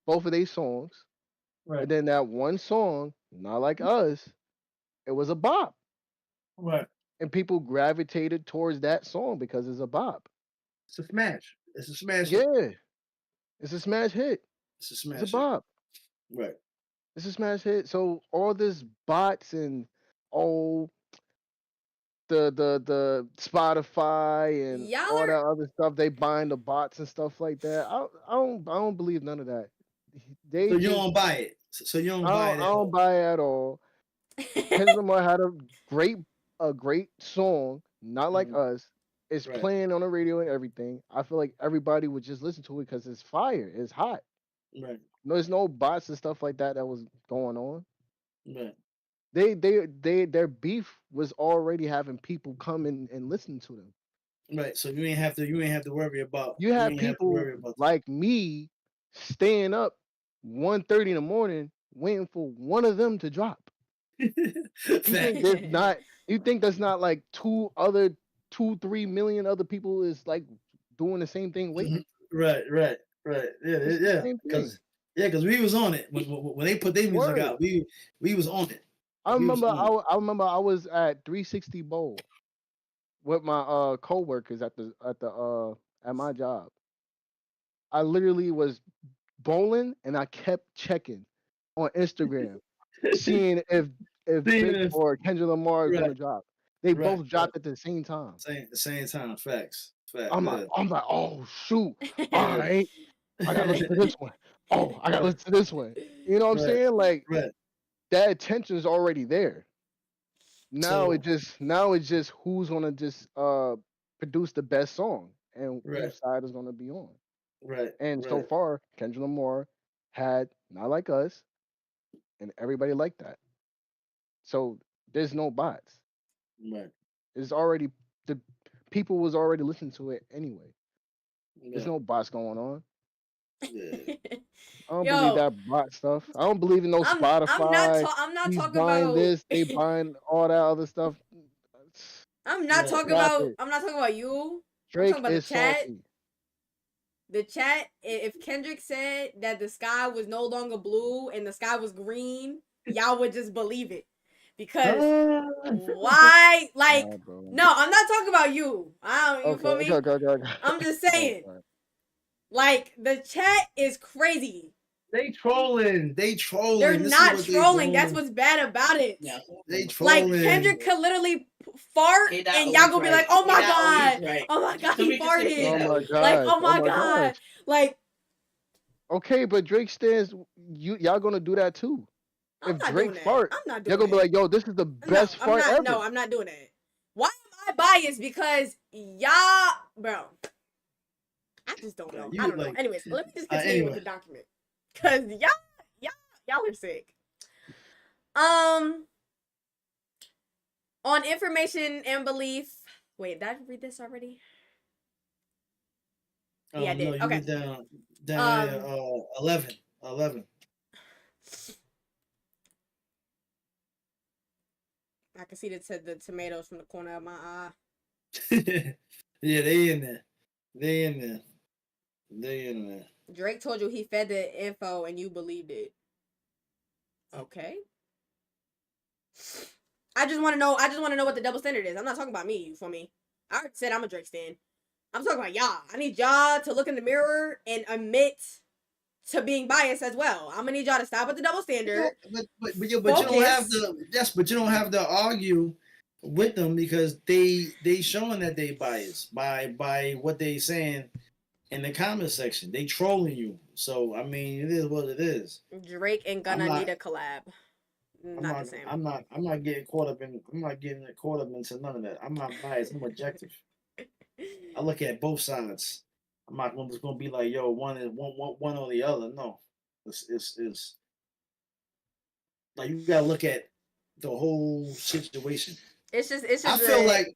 both of these songs. Right. And then that one song, Not Like Us, it was a bop. Right. And people gravitated towards that song because it's a bop. It's a smash. It's a smash. Yeah. It's a smash hit. It's a smash. It's a bop. Right. It's a smash hit. So all this bots and the Spotify and all that other stuff, they buying the bots and stuff like that. I don't believe none of that. So you don't buy it. So you don't buy it. I don't buy it at all. Kendrick Lamar had a great song, Not Like Us. It's playing on the radio and everything. I feel like everybody would just listen to it because it's fire. It's hot. Right. There's no bots and stuff like that was going on. Right. Their beef was already having people come in and listen to them. Right. So you ain't have to worry about. You have people like me staying up 1:30 in the morning waiting for one of them to drop. You think that's not like 2-3 million other people is like doing the same thing waiting? Right. Yeah. Because we was on it when they put their music out. We was on it. I remember I was at 360 Bowl with my coworkers at my job. I literally was bowling and I kept checking on Instagram, seeing if Drake or Kendrick Lamar is gonna drop. They both dropped at the same time. The same time. Facts. I'm like, oh shoot! All right, I gotta listen to this one. Oh, I gotta listen to this one. You know what I'm saying? Like that attention is already there. Now it's just who's gonna just produce the best song and whose side is gonna be on. Right. And so far, Kendrick Lamar had Not Like Us, and everybody liked that. So there's no bots. Right. It's already the people was already listening to it anyway. There's no bots going on. Yeah. I don't believe that bot stuff. I don't believe in no Spotify. I'm not talking buying about this. They buying all that other stuff. I'm not talking about you. Drake I'm talking about is the chat. salty. The chat. If Kendrick said that the sky was no longer blue and the sky was green, y'all would just believe it. Because why? Like, no, I'm not talking about you. You feel me? Okay. I'm just saying. Like, the chat is crazy. They trolling. They're not trolling. That's what's bad about it. Yeah. They trolling. Like, Kendrick could literally fart and y'all gonna be like, oh my god. Oh my god, he farted. Oh my god. Like, oh my god. Gosh. Like, okay, but Drake stands. Y'all gonna do that too. If Drake fart, I'm not doing you're gonna be like, yo, this is the best fart ever. No, I'm not doing that. Why am I biased? Because y'all, bro. I just don't know. I don't know. Anyways, let me just continue with the document. Cause y'all are sick. On information and belief. Wait, did I read this already? Yeah, I did. No, you Okay. get down 11. I can see the tomatoes from the corner of my eye. Yeah, they in there. Drake told you he fed the info and you believed it. Okay. I just want to know what the double standard is. I'm not talking about me, you feel me? I already said I'm a Drake stan. I'm talking about y'all. I need y'all to look in the mirror and admit to being biased as well. I'm gonna need y'all to stop with the double standard. But you don't have to. Yes, but you don't have to argue with them because they showing that they biased by what they saying in the comment section. They trolling you. So I mean, it is what it is. Drake and Gunna need a collab. Not the same. I'm not getting caught up into none of that. I'm not biased. I'm objective. I look at both sides. I'm not just gonna be like, yo, one or the other. No, it's like you gotta look at the whole situation. It's just. I feel like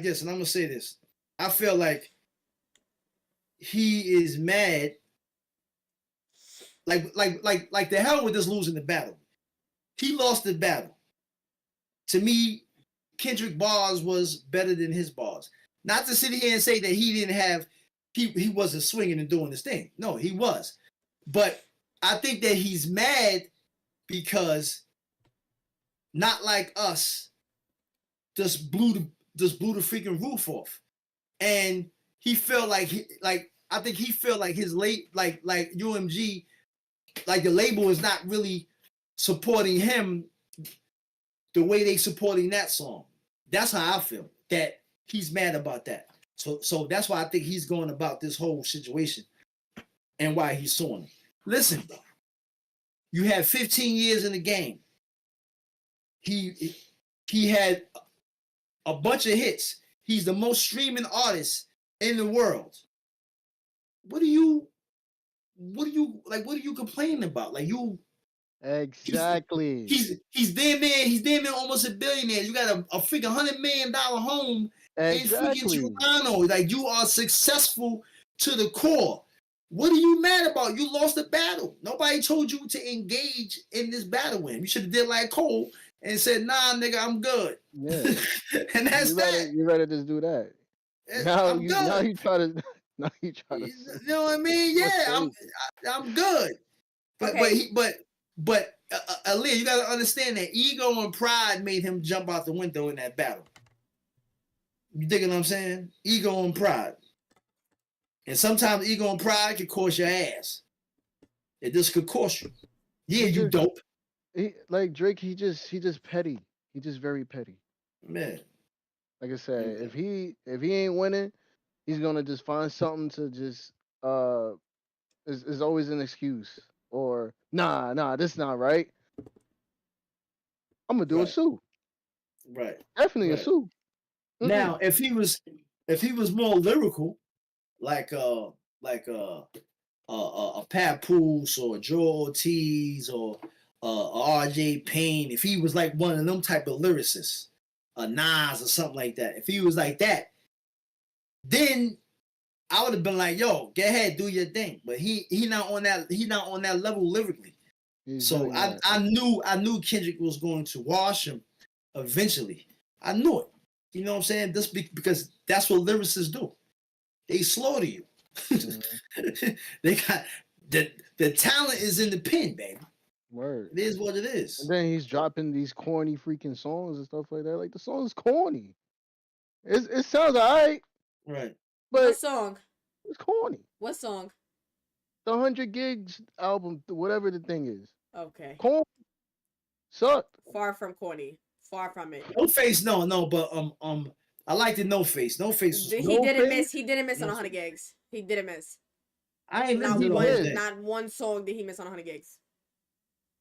this, and I'm gonna say this. I feel like he is mad. Like the hell with this losing the battle. He lost the battle. To me, Kendrick bars was better than his bars. Not to sit here and say that he wasn't swinging and doing his thing. No, he was. But I think that he's mad because not like us just blew the freaking roof off. And he felt like I think he felt like his late like UMG, like the label is not really supporting him the way they supporting that song. That's how I feel, that he's mad about that. So that's why I think he's going about this whole situation and why he's suing. Listen, you had 15 years in the game. He had a bunch of hits. He's the most streaming artist in the world. What are you complaining about? Like you exactly. He's damn near almost a billionaire. You got a freaking $100 million home in freaking Toronto. Like you are successful to the core. What are you mad about? You lost the battle. Nobody told you to engage in this battle with him. You should have did like Cole and said, "Nah, nigga, I'm good." Yeah. And that's that. You rather just do that. Now you try to. You know what I mean? Yeah, I'm good. But okay. but Aaliyah, you gotta understand that ego and pride made him jump out the window in that battle. You digging what I'm saying? Ego and pride. And sometimes ego and pride can cost your ass. It just could cost you. Yeah, you dope. Like Drake, he just petty. He just very petty. Man. Like I said, if he ain't winning, he's gonna just find something to just is always an excuse. Or nah, this not right. I'm gonna do a sue. Right. Definitely a sue. Mm-hmm. Now, if he was more lyrical, like a Papoose or Joe Ortiz or RJ Payne, if he was like one of them type of lyricists, a Nas or something like that, if he was like that, then I would have been like, yo, go ahead, do your thing. But he not on that level lyrically. So I knew Kendrick was going to wash him eventually. I knew it. You know what I'm saying? Just because that's what lyricists do. They slaughter you. Mm-hmm. They got the talent is in the pen, baby. Word. It is what it is. And then he's dropping these corny freaking songs and stuff like that. Like the song's corny. It sounds alright. Right. But what song? It's corny. What song? The 100 Gigs album, whatever the thing is. Okay. Corny. Sucked. Far from corny. Far from it. No Face, no, but I like the No Face. No Face. He didn't miss on 100 Gigs. He didn't miss. I ain't not one song did he miss on 100 Gigs.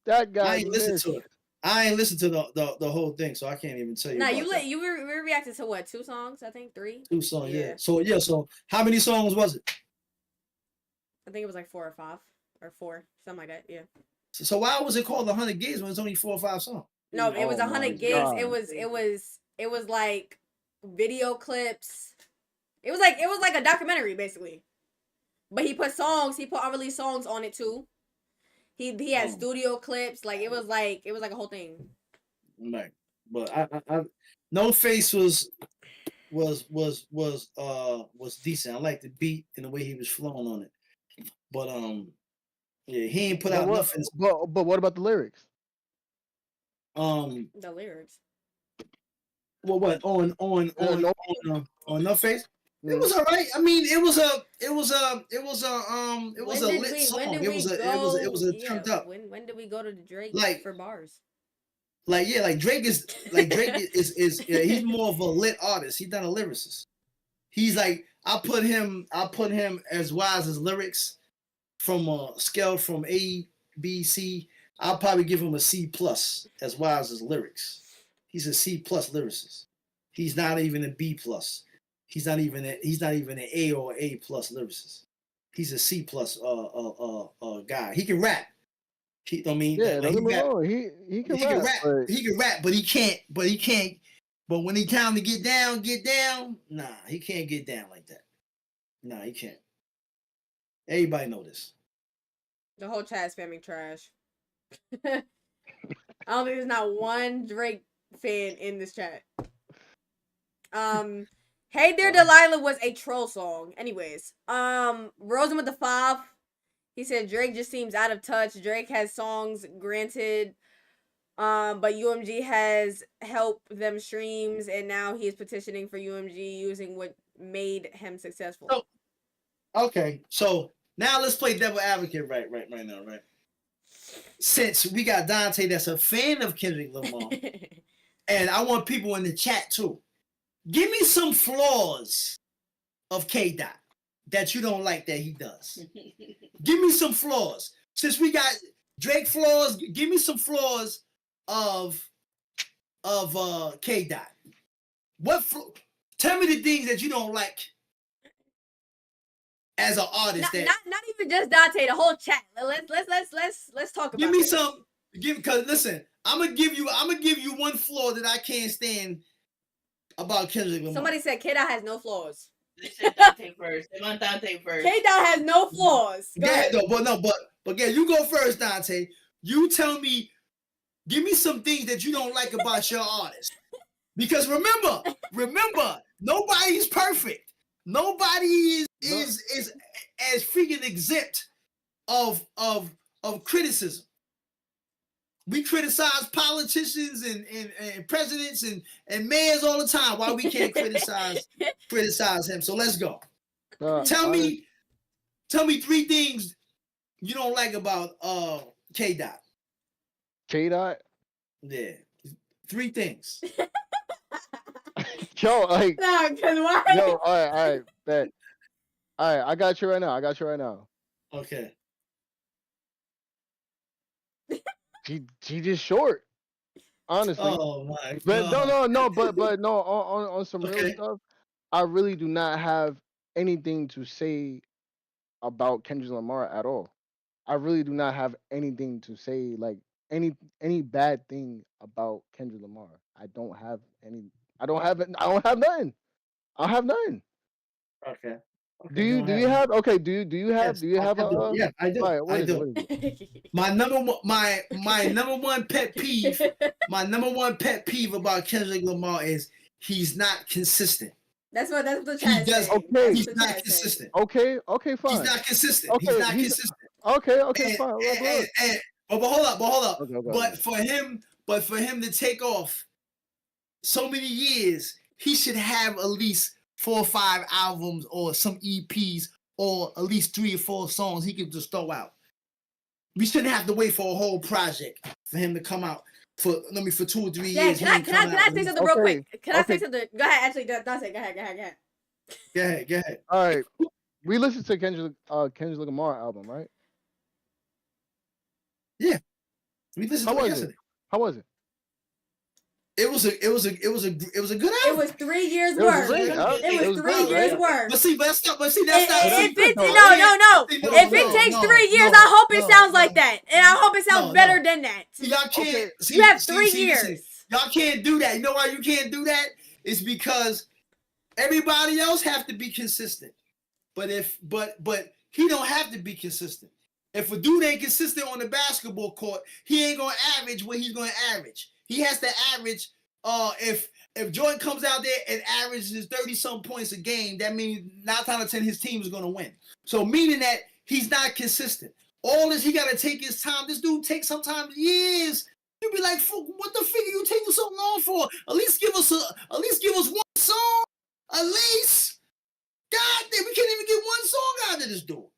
That guy. I ain't listened to it. I ain't listened to the whole thing, so I can't even tell you. Nah, you reacted to what? 2 songs? I think 3. 2 songs, yeah. So how many songs was it? I think it was like 4 or 5 or 4, something like that. Yeah. So why was it called 100 Gigs when it's only 4 or 5 songs? No, it was Oh 100 my gigs. God. It was like video clips. It was like a documentary basically. But he put unreleased songs on it too. He had studio clips. Like it was like a whole thing. Right. But I No Face was decent. I liked the beat and the way he was flowing on it. But yeah, he ain't put out nothing. But what about the lyrics? The lyrics. Well, what on No Face? It was all right. I mean, it was a lit song. It was a turned up. When did we go to Drake for bars? Drake is he's more of a lit artist. He's not a lyricist. He's like I put him as wise as lyrics from a scale from A, B, C. I'll probably give him a C plus as wise as lyrics. He's a C plus lyricist. He's not even a B plus. He's not even an A or A plus lyricist. He's a C plus guy. He can rap. He can rap. He can rap, but he can't. But when it's time to get down. Nah, he can't get down like that. Nah, he can't. Everybody know this. The whole chat spamming trash. I don't think there's not one Drake fan in this chat. Hey There Delilah was a troll song. Anyways, Rosen with the 5. He said Drake just seems out of touch. Drake has songs, granted, but UMG has helped them streams, and now he is petitioning for UMG using what made him successful. Okay, so now let's play devil advocate right now, right? Since we got Dante that's a fan of Kendrick Lamar, and I want people in the chat too. Give me some flaws of K-Dot that you don't like that he does. Give me some flaws. Since we got Drake flaws, give me some flaws of K-Dot. Tell me the things that you don't like as an artist. Not even just Dante, the whole chat. Let's talk about. Give me some. Because listen, I'm gonna give you one flaw that I can't stand about Kendrick Lamar. Somebody said K-Dot has no flaws. They said Dante first. They want Dante first. K-Dot has no flaws. But you go first, Dante. You tell me. Give me some things that you don't like about your artist. Because remember, nobody's perfect. Nobody is as freaking exempt of criticism. We criticize politicians and presidents and mayors all the time. Why we can't criticize him? So let's go. Tell me 3 things you don't like about K-Dot. K-Dot? Yeah. 3 things. Yo, like no, cause why? Yo, all right, bet. All right, I got you right now. Okay. She just short. Honestly. Oh my God. But no, on some okay. real stuff, I really do not have anything to say about Kendrick Lamar at all. I really do not have anything to say, like any bad thing about Kendrick Lamar. I don't have nothing. I don't have nothing. Okay. Do you have a yeah, I do. Right, I do. My number one pet peeve about Kendrick Lamar is he's not consistent. That's what the chat says. Okay. He's not consistent. Okay, fine. He's not consistent. Okay, he's not consistent. Okay, fine. But hold up. Okay, but for him to take off so many years, he should have at least 4 or 5 albums or some EPs or at least 3 or 4 songs he could just throw out. We shouldn't have to wait for a whole project for him to come out for 2 or 3 years. Can I say something real quick? Can I say something? Go ahead, actually, Dante, go ahead. Go ahead. All right. We listened to Kendrick Lamar album, right? Yeah. We listened to it yesterday. How was it? It was a good album. It was 3 years It was worth. great. It was 3 years worth. But that's not. No. See, If it takes 3 years, I hope it sounds like that, and I hope it sounds better than that. See, y'all can't. Okay. You have 3 years. Y'all can't do that. You know why you can't do that? It's because everybody else have to be consistent. But he don't have to be consistent. If a dude ain't consistent on the basketball court, he ain't gonna average what he's gonna average. He has to average. If Jordan comes out there and averages 30-some points a game, that means 9 out of 10 his team is gonna win. So meaning that he's not consistent. All this, he gotta take his time. This dude takes sometimes years. You be like, what the figure you taking so long for? At least give us one song. At least. God damn, we can't even get one song out of this dude.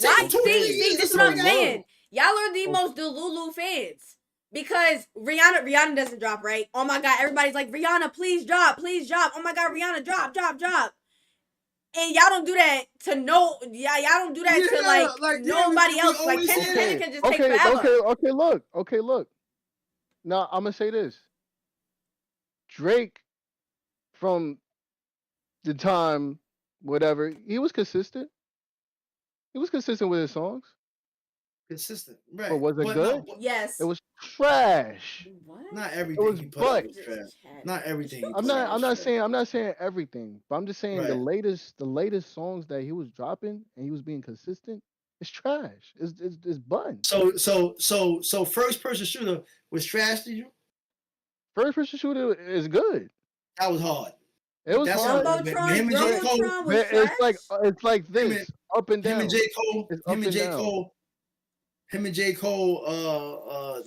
Why? See, this is what I'm saying. Y'all are the most Delulu fans. Because Rihanna doesn't drop, right? Oh my God, everybody's like, Rihanna, please drop. Oh my God, Rihanna, drop. And y'all don't do that to y'all don't do that to like nobody else. Like Kendrick can just take forever. Okay, look. Now I'm gonna say this. Drake, from the time, whatever, he was consistent. He was consistent with his songs. Consistent, right? But was it good? Yes. It was trash. What? Not everything he put out was trash. Not everything. I'm not saying everything, but I'm just saying the latest songs that he was dropping and he was being consistent, it's trash. It's bun. So first person shooter was trash to you? First person shooter is good. That was hard. It was hard. It's like this, up and down. Him and J. Cole,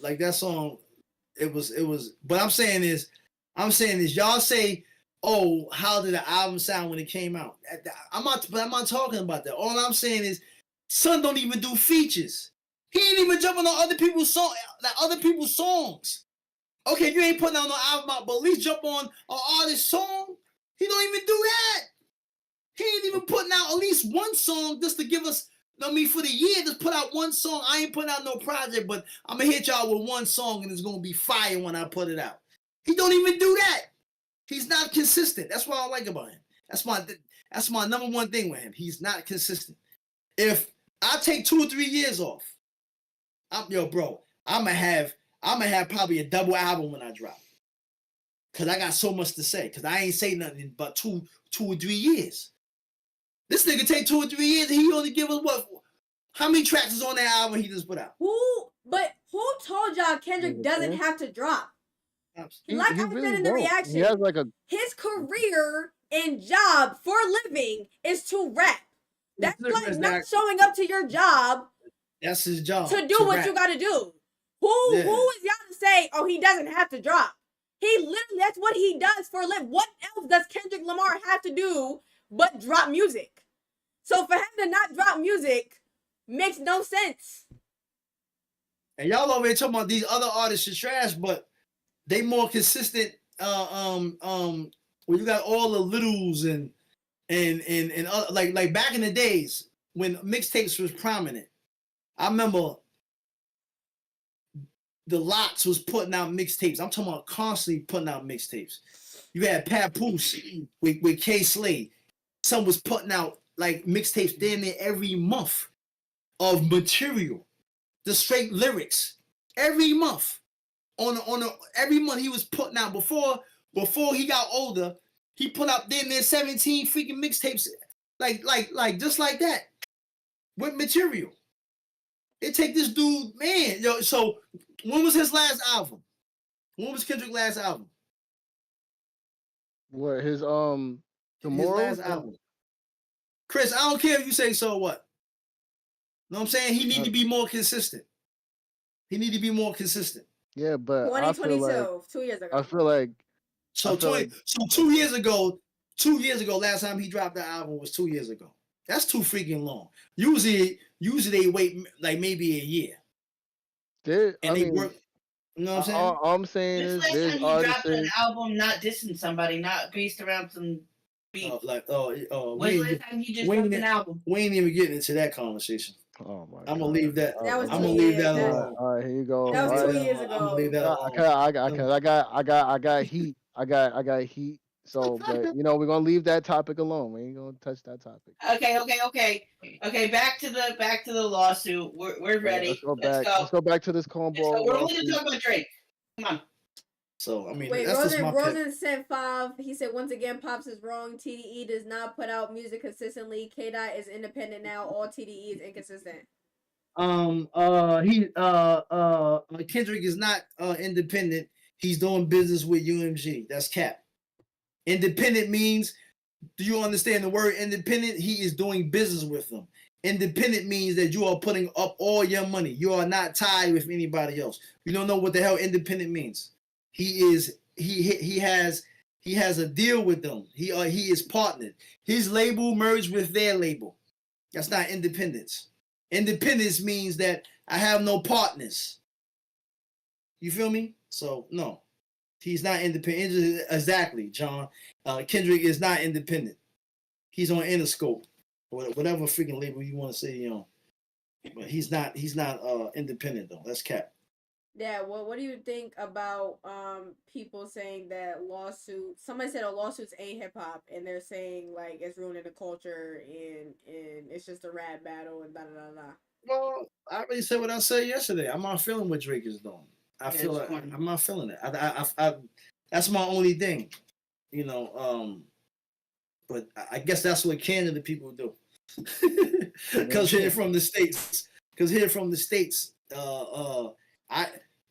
like that song, it was. But I'm saying is, y'all say, oh, how did the album sound when it came out? I'm not talking about that. All I'm saying is, son don't even do features. He ain't even jumping on other people's songs. Okay, you ain't putting out no album out, but at least jump on an artist's song. He don't even do that. He ain't even putting out at least one song just to give us. For the year, just put out one song. I ain't putting out no project, but I'm gonna hit y'all with one song and it's gonna be fire when I put it out. He don't even do that. He's not consistent. That's what I like about him. That's my number one thing with him. He's not consistent. If I take 2 or 3 years off, I'm gonna have probably a double album when I drop. Cause I got so much to say. Cause I ain't say nothing but 2 or 3 years. This nigga take 2 or 3 years and he only give us what? How many tracks is on that album he just put out? Who told y'all Kendrick doesn't have to drop? Like I said in the reaction, he has like his career and job for a living is to rap. That's like not showing up to your job. That's his job. To do what you gotta do. Who is y'all to say, oh, he doesn't have to drop? He literally, that's what he does for a living. What else does Kendrick Lamar have to do but drop music? So for him to not drop music makes no sense. And y'all over here talking about these other artists are trash, but they more consistent. Where you got all the littles and like back in the days when mixtapes was prominent. I remember the Lots was putting out mixtapes. I'm talking about constantly putting out mixtapes. You had Papoose with K Slade. Some was putting out like mixtapes damn near every month of material, the straight lyrics every month. Every month he was putting out before he got older. He put out damn near 17 freaking mixtapes, like just like that, with material. It take this dude, man. Yo, so when was his last album? When was Kendrick's last album? What his Tomorrow? His last album. Chris, I don't care if you say so what. Know what I'm saying? He need to be more consistent. Yeah, but 2022, 2 years ago. I feel like 2 years ago, last time he dropped the album was 2 years ago. That's too freaking long. Usually they wait like maybe a year. Work. You know what I'm saying? All I'm saying is this time he dropped an album not dissing somebody, not based around some beef. When's the last time he just dropped an album? We ain't even getting into that conversation. Oh my I'm god. gonna leave that. That was I'm 2 gonna leave years. that That, alone. All right, here you go. that was All 2 right. years I'm gonna leave ago. that alone. I got heat. I got heat. So, but you know, we're gonna leave that topic alone. We ain't gonna touch that topic. Okay. Back to the lawsuit. We're ready. Let's go Let's back. go. Let's go back to this cornball. We're only gonna talk about Drake. Come on. So I mean, Wait, that's just my pick. Rosen sent 5. He said, once again, Pops is wrong. TDE does not put out music consistently. K-Dot is independent now. All TDE is inconsistent. Kendrick is not independent. He's doing business with UMG. That's cap. Independent means, do you understand the word independent? He is doing business with them. Independent means that you are putting up all your money. You are not tied with anybody else. You don't know what the hell independent means. He has a deal with them. He is partnered. His label merged with their label. That's not independence. Independence means that I have no partners. You feel me? So no, he's not independent. Exactly, John. Kendrick is not independent. He's on Interscope, whatever freaking label you want to say, But he's not independent though. That's cap. Yeah, well, what do you think about people saying that lawsuits? Somebody said lawsuits ain't hip hop, and they're saying like it's ruining the culture and it's just a rap battle and da da da da. Well, I already said what I said yesterday. I'm not feeling what Drake is doing. I feel like I'm not feeling it. I that's my only thing, But I guess that's what Canada people do. Because here from the States.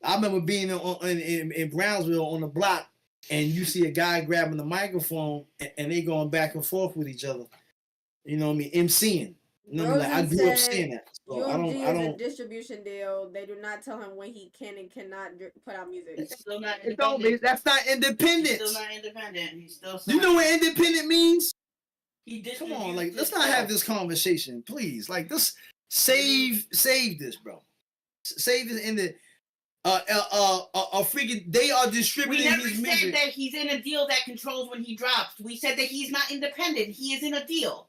I remember being in Brownsville on the block, and you see a guy grabbing the microphone, and they going back and forth with each other. You know what I mean? MCing. I grew up seeing that. So UMG is a distribution deal. They do not tell him when he can and cannot put out music. It's still not independent. That's not independent. He's still not independent. He's still. You know what independent means? Come on, let's not have this conversation, please. This save this, bro. Save this in the freaking. They are distributing. We never his said music. that he's in a deal that controls when he drops. We said that he's not independent. He is in a deal.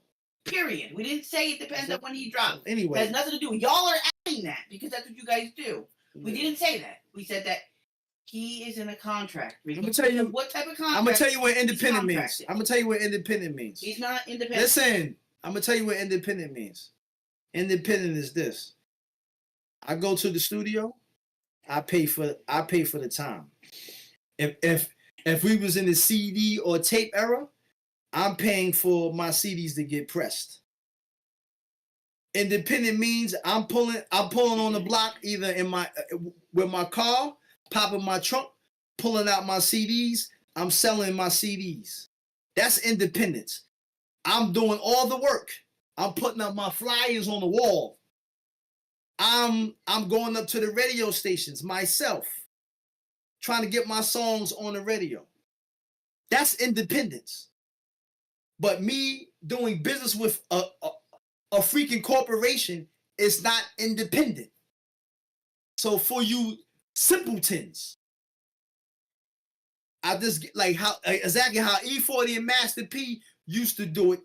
Period. We didn't say it depends on when he drops. Anyway, it has nothing to do. Y'all are adding that because that's what you guys do. We didn't say that. We said that he is in a contract. I'm gonna tell you what type of contract. I'm gonna tell you what independent means. I'm gonna tell you what independent means. He's not independent. Listen, I'm gonna tell you what independent means. Independent is this. I go to the studio. I pay for the time. If we was in the CD or tape era, I'm paying for my CDs to get pressed. Independent means I'm pulling on the block either with my car, popping my trunk, pulling out my CDs. I'm selling my CDs. That's independence. I'm doing all the work. I'm putting up my flyers on the wall. I'm going up to the radio stations myself, trying to get my songs on the radio. That's independence. But me doing business with a freaking corporation is not independent. So for you simpletons, I just like exactly how E40 and Master P used to do it.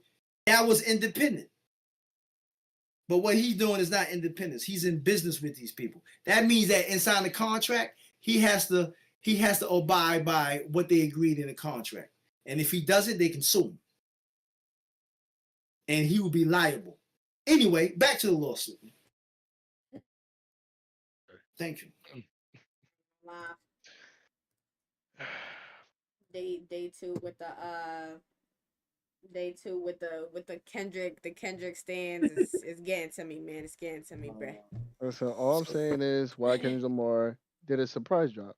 That was independent. But what he's doing is not independence. He's in business with these people. That means that inside the contract, he has to abide by what they agreed in the contract. And if he doesn't, they can sue him. And he will be liable. Anyway, back to the lawsuit. Thank you. Day two with the Kendrick stands is getting to me, man. It's getting to me, bruh. So all I'm saying is why Kendrick Lamar did a surprise drop.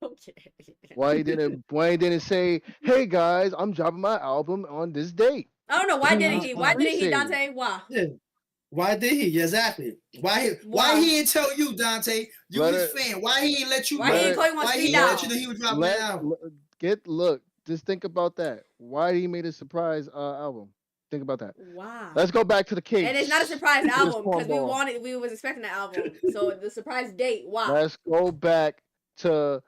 Okay. Why he didn't say, "Hey guys, I'm dropping my album on this date." I don't know. Why didn't he? Why didn't he, Dante? Why? Yeah. Why did he? Exactly. Why he didn't tell you, Dante? You his fan. Why he didn't let you? Why he didn't call you on speed dial? Let you know he was dropping an album. Look. Just think about that. Why he made a surprise album? Think about that. Wow. Let's go back to the case. And it's not a surprise album because we was expecting the album. So the surprise date. Wow. Let's go back to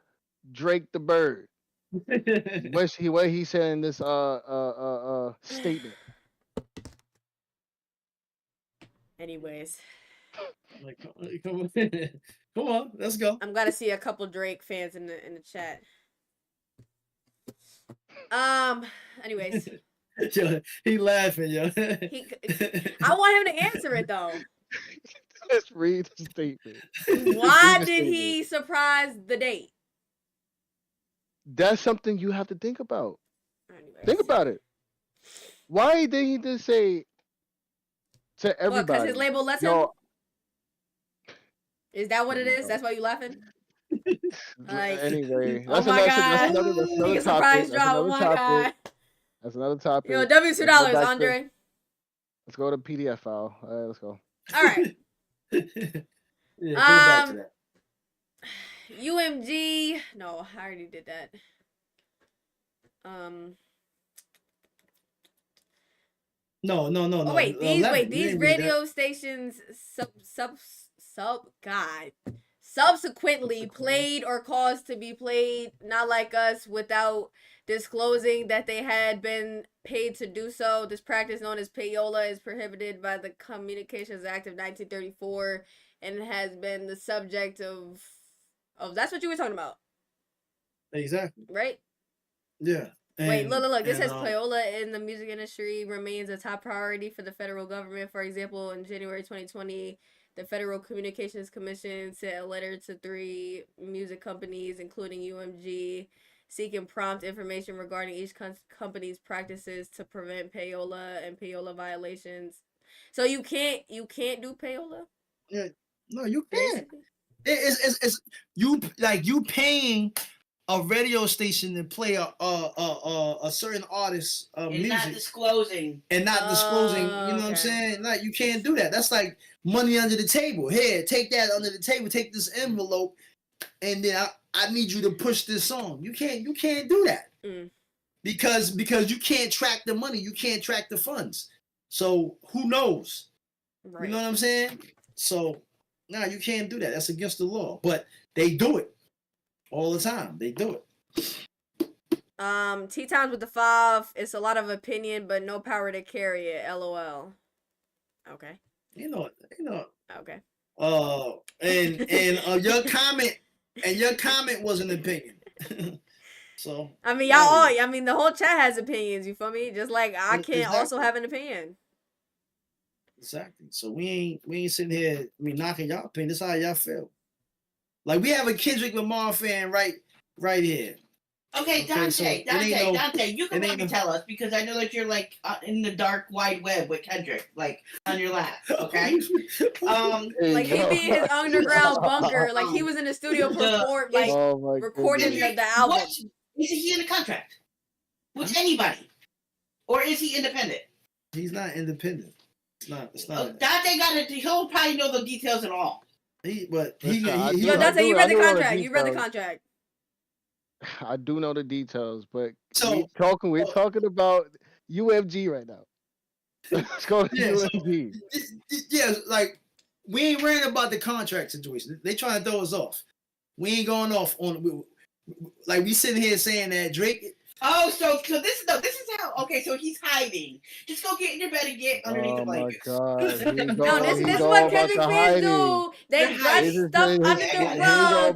Drake the Bird. What he said in this statement. Anyways. Like, come on. Come on, let's go. I'm gonna see a couple Drake fans in the chat. Anyways. Yo, he laughing, yo. I want him to answer it though. Let's read the statement. Why did he surprise the date? That's something you have to think about. Anyways. Think about it. Why did he just say to everybody? Because his label lets him? Yo, is that what it is? That's why you laughing? Like, anyway, oh my God. Another surprise topic. drop. Oh my God. That's another topic. Yo, $2, Andre. Let's go to PDF file. All right, let's go. All right. Yeah, go back to that. UMG. No, I already did that. No. Oh wait, these radio stations subsequently played or caused to be played, Not Like Us, without disclosing that they had been paid to do so. This practice, known as payola, is prohibited by the Communications Act of 1934 and has been the subject of that's what you were talking about. Exactly. Right? Yeah. Wait, look. This says payola in the music industry remains a top priority for the federal government. For example, in January 2020, the Federal Communications Commission sent a letter to 3 music companies, including UMG, seeking prompt information regarding each company's practices to prevent payola and payola violations. So you can't do payola? Yeah, no, you can't. It's you paying a radio station to play a certain artist music not disclosing you know what I'm saying? Like, you can't do that. That's like money under the table. Here, take that under the table, take this envelope, and then I need you to push this song. You can't do that. Because you can't track the money, you can't track the funds. So who knows? Right. You know what I'm saying? So no, you can't do that. That's against the law. But they do it all the time. They do it. T-Times with the 5. It's a lot of opinion, but no power to carry it. LOL. Okay. You know. Okay. And your comment was an opinion. So I mean, y'all the whole chat has opinions, you feel me? Just like I can't also have an opinion. Exactly. So we ain't sitting here knocking y'all opinion. This is how y'all feel. Like, we have a Kendrick Lamar fan right here. Okay, Dante, you can fucking tell us, because I know that you're like in the dark wide web with Kendrick, like on your lap. Okay, like he be in his underground bunker, like he was in the studio recording the album. Is he in a contract with anybody, or is he independent? He's not independent. It's not. Dante he'll probably know the details and all. Dante, you read the contract. You read the contract. I do know the details, but we're talking about UMG right now. Let's go to UMG. Yeah, like, we ain't worrying about the contract situation. They trying to throw us off. We ain't going off on, like, we sitting here saying that Drake. Oh, so this is how. Okay, so he's hiding. Just go get in your bed and get underneath the blanket. Oh my God! This is what Kendrick fans do. They brush stuff under the rug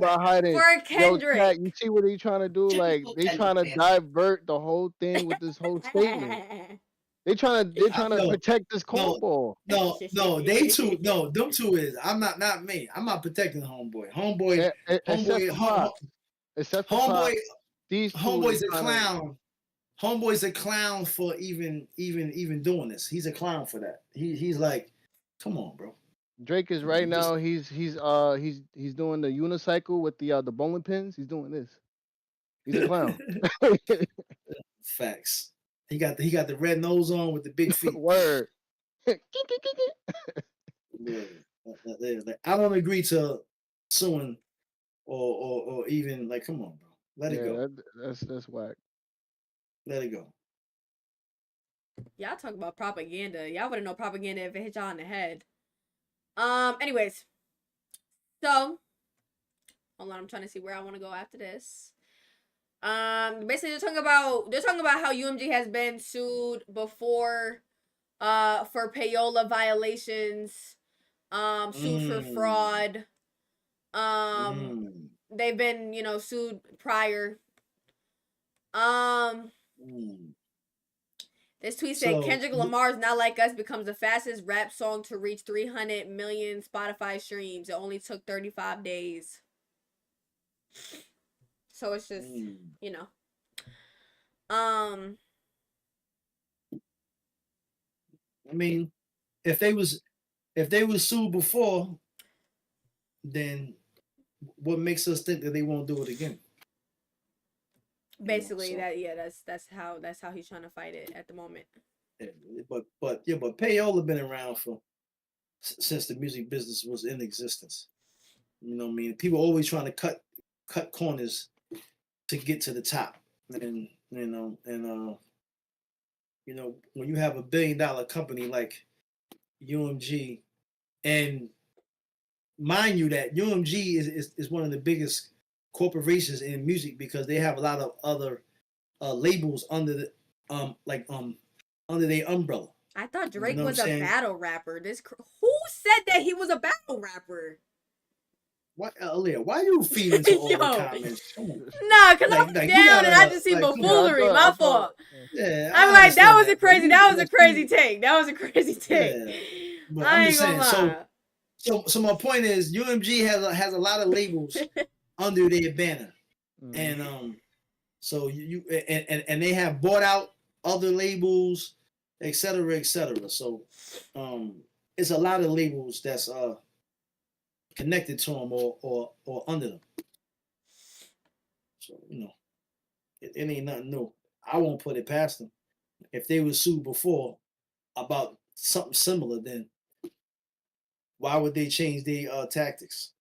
for Kendrick. Yo, you see what they trying to do? Like, they trying to divert the whole thing with this whole statement. They're trying to protect this cold ball. No, them two is. I'm not me. I'm not protecting homeboy. Except for homeboy. Homeboy's a clown. Homeboy's a clown for even doing this. He's a clown for that. He's like, come on, bro. Drake is right now. He's doing the unicycle with the bowling pins. He's doing this. He's a clown. Facts. He got the red nose on with the big feet. Word. Yeah. I don't agree to suing or even, like, come on, bro. Let it go. That's whack. Let it go. Y'all talk about propaganda. Y'all wouldn't know propaganda if it hit y'all in the head. Anyways. So, hold on, I'm trying to see where I want to go after this. Basically they're talking about how UMG has been sued before for payola violations sued for fraud. They've been, you know, sued prior. This tweet said Kendrick Lamar's "Not Like Us" becomes the fastest rap song to reach 300 million Spotify streams. It only took 35 days. So it's just, you know. I mean, if they was sued before, then what makes us think that they won't do it again? Basically, that's how he's trying to fight it at the moment. Yeah, but payola been around since the music business was in existence. You know what I mean? People always trying to cut corners to get to the top, and when you have $1 billion company like UMG, and mind you that UMG is one of the biggest corporations in music because they have a lot of other labels under the under their umbrella. I thought Drake was a battle rapper. Who said that he was a battle rapper? What, Aaliyah? Why you feeding to all the comments? Nah, because I'm down and I just see buffoonery. My fault. Yeah, I'm like, that was a crazy take. That was a crazy take. Yeah, but I ain't gonna lie. So my point is, UMG has a lot of labels under their banner, and so and they have bought out other labels, et cetera, et cetera. So it's a lot of labels that's connected to them or under them. So it ain't nothing new. I won't put it past them. If they were sued before about something similar, then why would they change their tactics?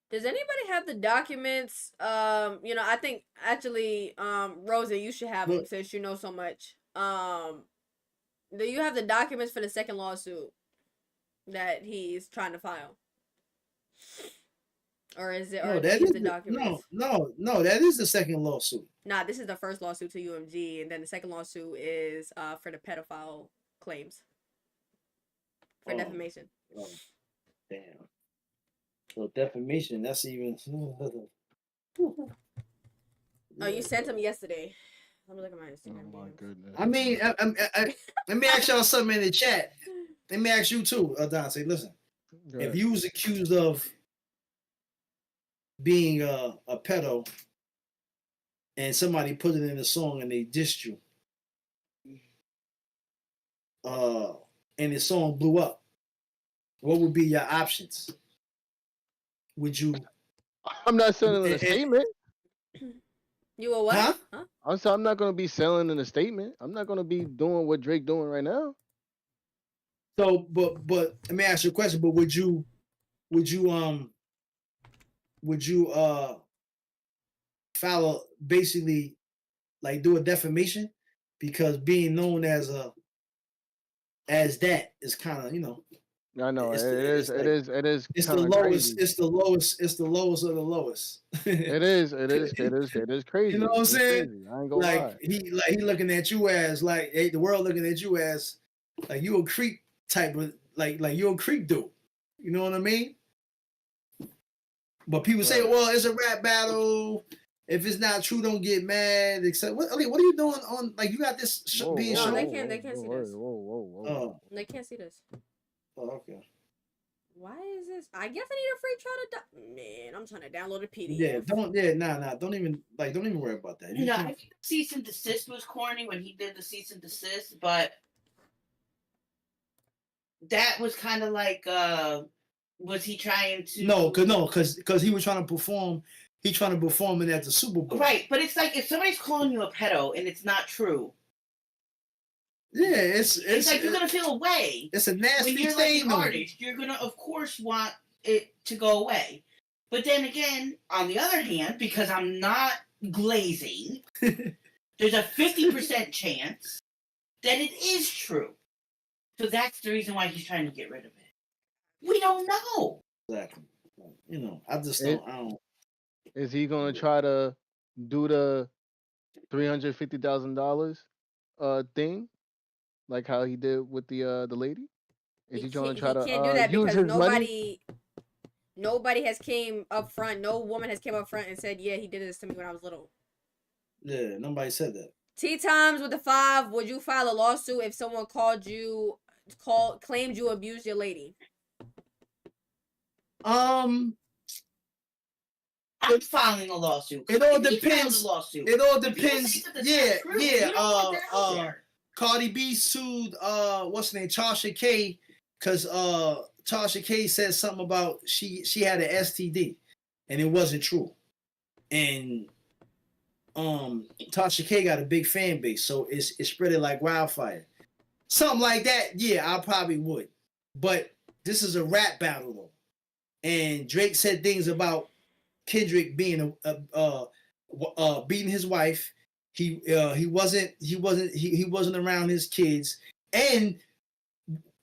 Does anybody have the documents? I think actually, Rosa, you should have them since you know so much. Do you have the documents for the second lawsuit that he's trying to file? Or is it? No, that is the documents? No, that is the second lawsuit. Nah, this is the first lawsuit to UMG, and then the second lawsuit is for the pedophile claims for defamation. Oh, damn. So defamation, that's even. Oh, you sent him yesterday. Let me look at my Instagram. Oh my goodness. I mean, let me ask y'all something in the chat. Let me ask you too, Dante. Listen, if you was accused of being a pedo and somebody put it in a song and they dissed you, and the song blew up, what would be your options? Would you? I'm not selling a statement. You a what? Huh? I'm not gonna be selling in a statement. I'm not gonna be doing what Drake doing right now. So, but let me ask you a question. But would you follow basically like do a defamation because being known as that is kind of I know it is. It's the lowest. Crazy. It's the lowest. It's the lowest of the lowest. It is crazy. You know what I'm saying? Crazy. I ain't gonna lie. He looking at you as like the world looking at you as like you a creep type of like you a creep dude. You know what I mean? But people say, well, it's a rap battle. If it's not true, don't get mad. Except what are you doing on like you got this being shown? They can't see this. Whoa. They can't see this. Oh, okay. Why is this? I guess I need a free trial to. Man, I'm trying to download a PDF. Don't even worry about that. I think cease and desist was corny when he did the cease and desist, but that was kind of like, was he trying to? No, because he was trying to perform. He's trying to perform it at the Super Bowl. Right, but it's like if somebody's calling you a pedo and it's not true. Yeah, it's like you're gonna feel away. It's a nasty when you're thing. Like an artist, you're gonna of course want it to go away. But then again, on the other hand, because I'm not glazing, there's a 50% chance that it is true. So that's the reason why he's trying to get rid of it. We don't know. Exactly. I just don't. I don't. Is he gonna try to do the $350,000 thing? Like how he did with the lady? Is he He going can't, to try he can't do to that use because his money? nobody has came up front. No woman has came up front and said, "Yeah, he did this to me when I was little." Yeah, nobody said that. T Times with the 5. Would you file a lawsuit if someone claimed you abused your lady? I'm filing a lawsuit. It all He filed depends. a lawsuit. It all People depends. say that the Yeah, stuff's true. You don't want that out yeah. there. Cardi B sued what's her name, Tasha K, because Tasha K said something about she had an STD, and it wasn't true. And Tasha K got a big fan base, so it's spreading like wildfire. Something like that, yeah, I probably would. But this is a rap battle though, and Drake said things about Kendrick being beating his wife. He wasn't around his kids, and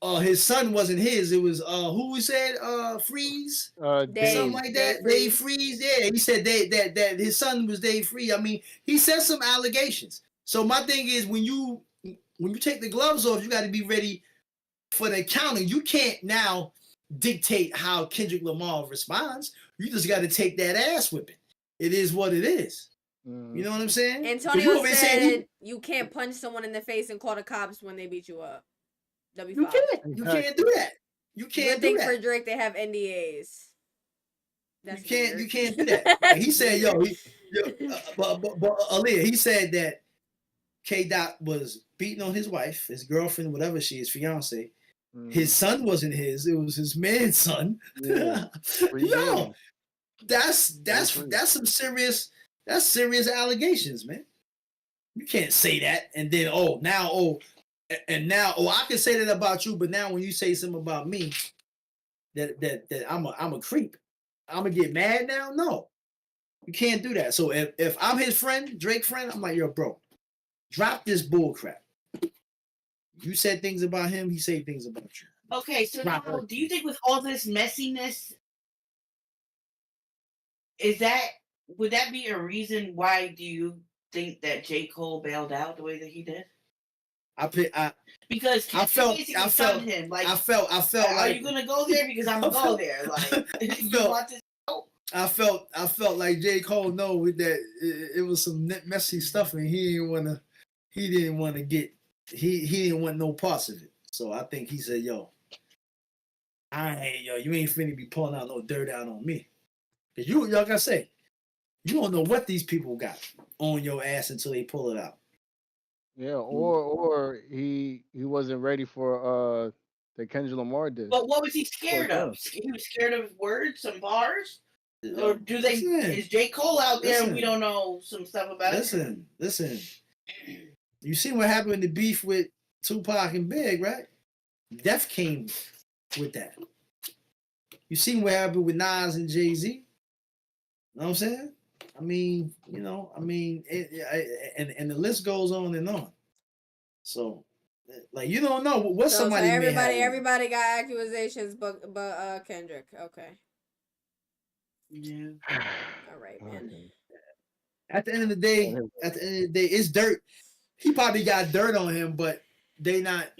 his son wasn't his. It was who we said Freeze, something like that. Dave Freeze. Yeah, he said that his son was Dave Freeze. I mean, he said some allegations. So my thing is when you take the gloves off, you got to be ready for the counting. You can't now dictate how Kendrick Lamar responds. You just got to take that ass whipping. It is what it is. You know what I'm saying? Antonio said you can't punch someone in the face and call the cops when they beat you up. W5. You can't do that. You can't do that. For Drake, they have NDAs. You can't do that. Like he said, but Aaliyah, he said that K. Dot was beating on his wife, his girlfriend, whatever she is, fiance. His son wasn't his; it was his man's son. Yeah. Yo, that's some serious allegations, man. You can't say that and then I can say that about you, but now when you say something about me, that I'm a creep, I'm gonna get mad now. No, you can't do that. So if I'm his friend, Drake friend, I'm like, yo, bro, drop this bull crap. You said things about him, he said things about you. Okay, so now, do you think with all this messiness, would that be a reason why do you think that J. Cole bailed out the way that he did? Because I felt him. Like I felt are you gonna go there? Because I'm gonna go there. Like I felt like J. Cole know that it was some messy stuff, and he didn't want no parts of it. So I think he said, "Yo, you ain't finna be pulling out no dirt out on me." Cause like I say, you don't know what these people got on your ass until they pull it out. Yeah, or he wasn't ready for the Kendrick Lamar did. But what was he scared of? He was scared of words, some bars? Or is J. Cole out there and we don't know some stuff about it? Listen. You see what happened in the beef with Tupac and Big, right? Def came with that. You seen what happened with Nas and Jay-Z? Know what I'm saying? And the list goes on and on. So, like, you don't know what somebody. So everybody got accusations, but Kendrick. Okay. Yeah. All right, man. At the end of the day, it's dirt. He probably got dirt on him, but they're not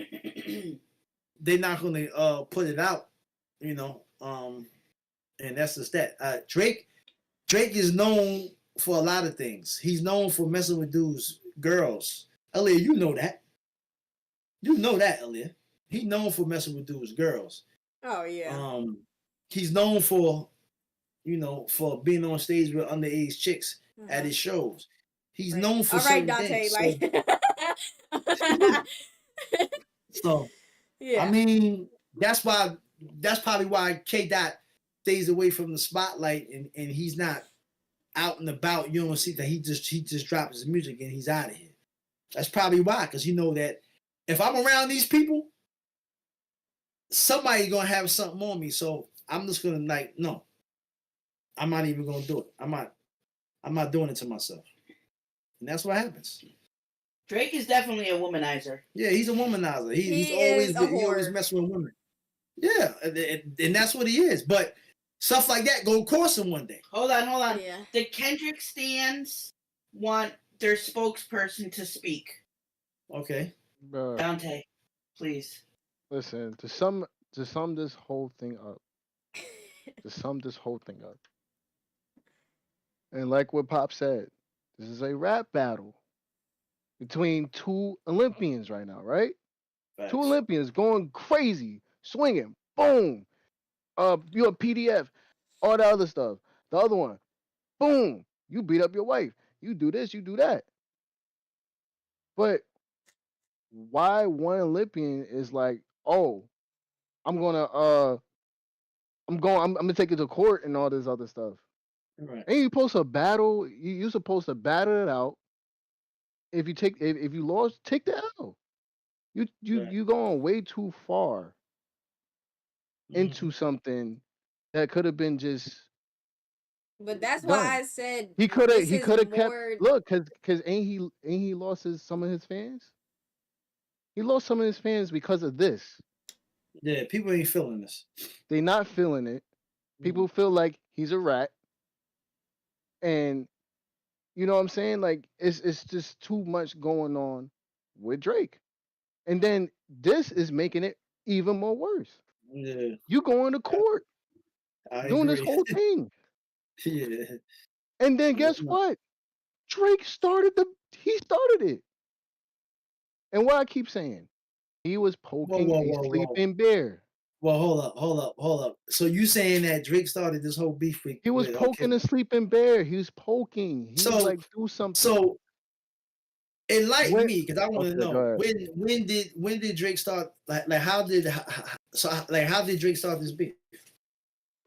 gonna put it out, and that's just that. Drake is known for a lot of things. He's known for messing with dudes, girls. Aaliyah, you know that. You know that, Aaliyah. He's known for messing with dudes, girls. Oh yeah. He's known for being on stage with underage chicks at his shows. He's known for certain Dante, things. So yeah. I mean, that's probably why K. Dot stays away from the spotlight and he's not out and about. You don't see that he just drops his music and he's out of here. That's probably why, because you know that if I'm around these people, somebody's gonna have something on me. So I'm just gonna no. I'm not even gonna do it. I'm not doing it to myself. And that's what happens. Drake is definitely a womanizer. Yeah, he's a womanizer. He always messing with women. Yeah, and that's what he is. But stuff like that go course him one day. Hold on. Yeah. The Kendrick stans want their spokesperson to speak. Okay. Dante, please. Listen, to sum this whole thing up. And like what Pop said, this is a rap battle between two Olympians right now, right? Facts. Two Olympians going crazy, swinging, boom. You're a PDF, all the other stuff. The other one, boom, you beat up your wife. You do this, you do that. But why one Olympian is like, oh, I'm gonna take it to court and all this other stuff. Right. Ain't you supposed to battle? You're supposed to battle it out. If you lost, take the L. You going way too far into something that could have been just. But that's done. why I said He could have kept. more... Look, cause ain't he lost some of his fans? He lost some of his fans because of this. Yeah, people ain't feeling this. They not feeling it. People feel like he's a rat, and you know what I'm saying? Like it's just too much going on with Drake, and then this is making it even more worse. Yeah, You going to court, doing this whole thing, yeah. and then guess what? Drake started it. And what I keep saying, he was poking a sleeping bear. Well, hold up. So you saying that Drake started this whole beef with? He was poking a sleeping bear. He was poking. He was like, do something. So enlighten me, because I want to know when did Drake start? Like how did Drake start this beef?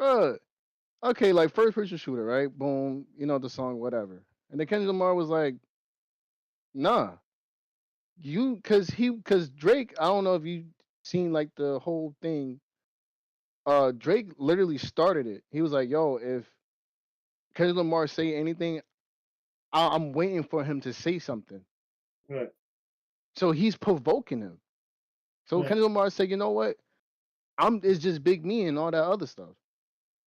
Okay, like first person shooter, right? Boom, you know the song, whatever. And then Kendrick Lamar was like, nah. Cause Drake, I don't know if you seen like the whole thing. Drake literally started it. He was like, yo, if Kendrick Lamar say anything, I'm waiting for him to say something. Right. So he's provoking him. So Kendrick Lamar said, you know what? It's just Big Me and all that other stuff.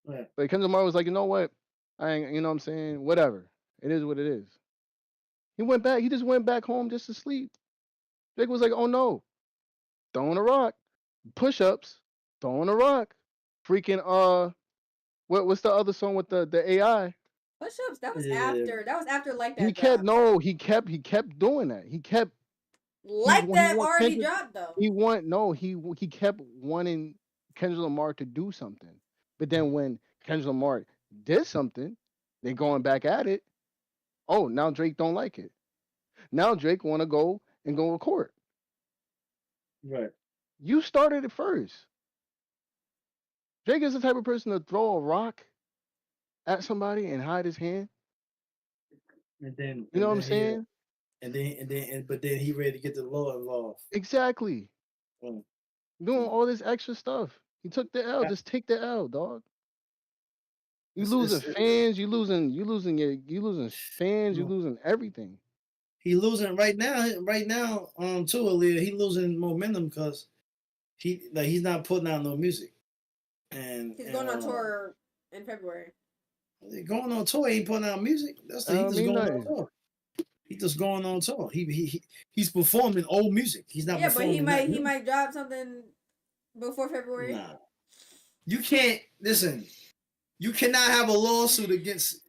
Right. But Kendrick Lamar was like, you know what? I ain't, you know what I'm saying? Whatever. It is what it is. He just went back home just to sleep. Drake was like, oh no. Throwing a rock. Push-ups. Throwing a rock. Freaking what's the other song with the AI? Push-ups. That was after like that. He kept doing that. He kept that already dropped though. He kept wanting Kendrick Lamar to do something. But then when Kendrick Lamar did something, they going back at it. Oh, now Drake don't like it. Now Drake want to go to court. Right. You started it first. Drake is the type of person to throw a rock at somebody and hide his hand. And then you know what I'm saying? But then he ready to get the law involved. Exactly. Doing all this extra stuff. He took the L. Just take the L, dog. You losing fans. You losing fans. You losing everything. He losing right now. Too, Aaliyah. He losing momentum because he's not putting out no music. And he's going on tour in February. Going on tour, he ain't putting out music. That's the he's just going on tour. He's just going on tour. He's performing old music. He's not. Yeah, but he might drop something before February. Nah, you can't listen. You cannot have a lawsuit against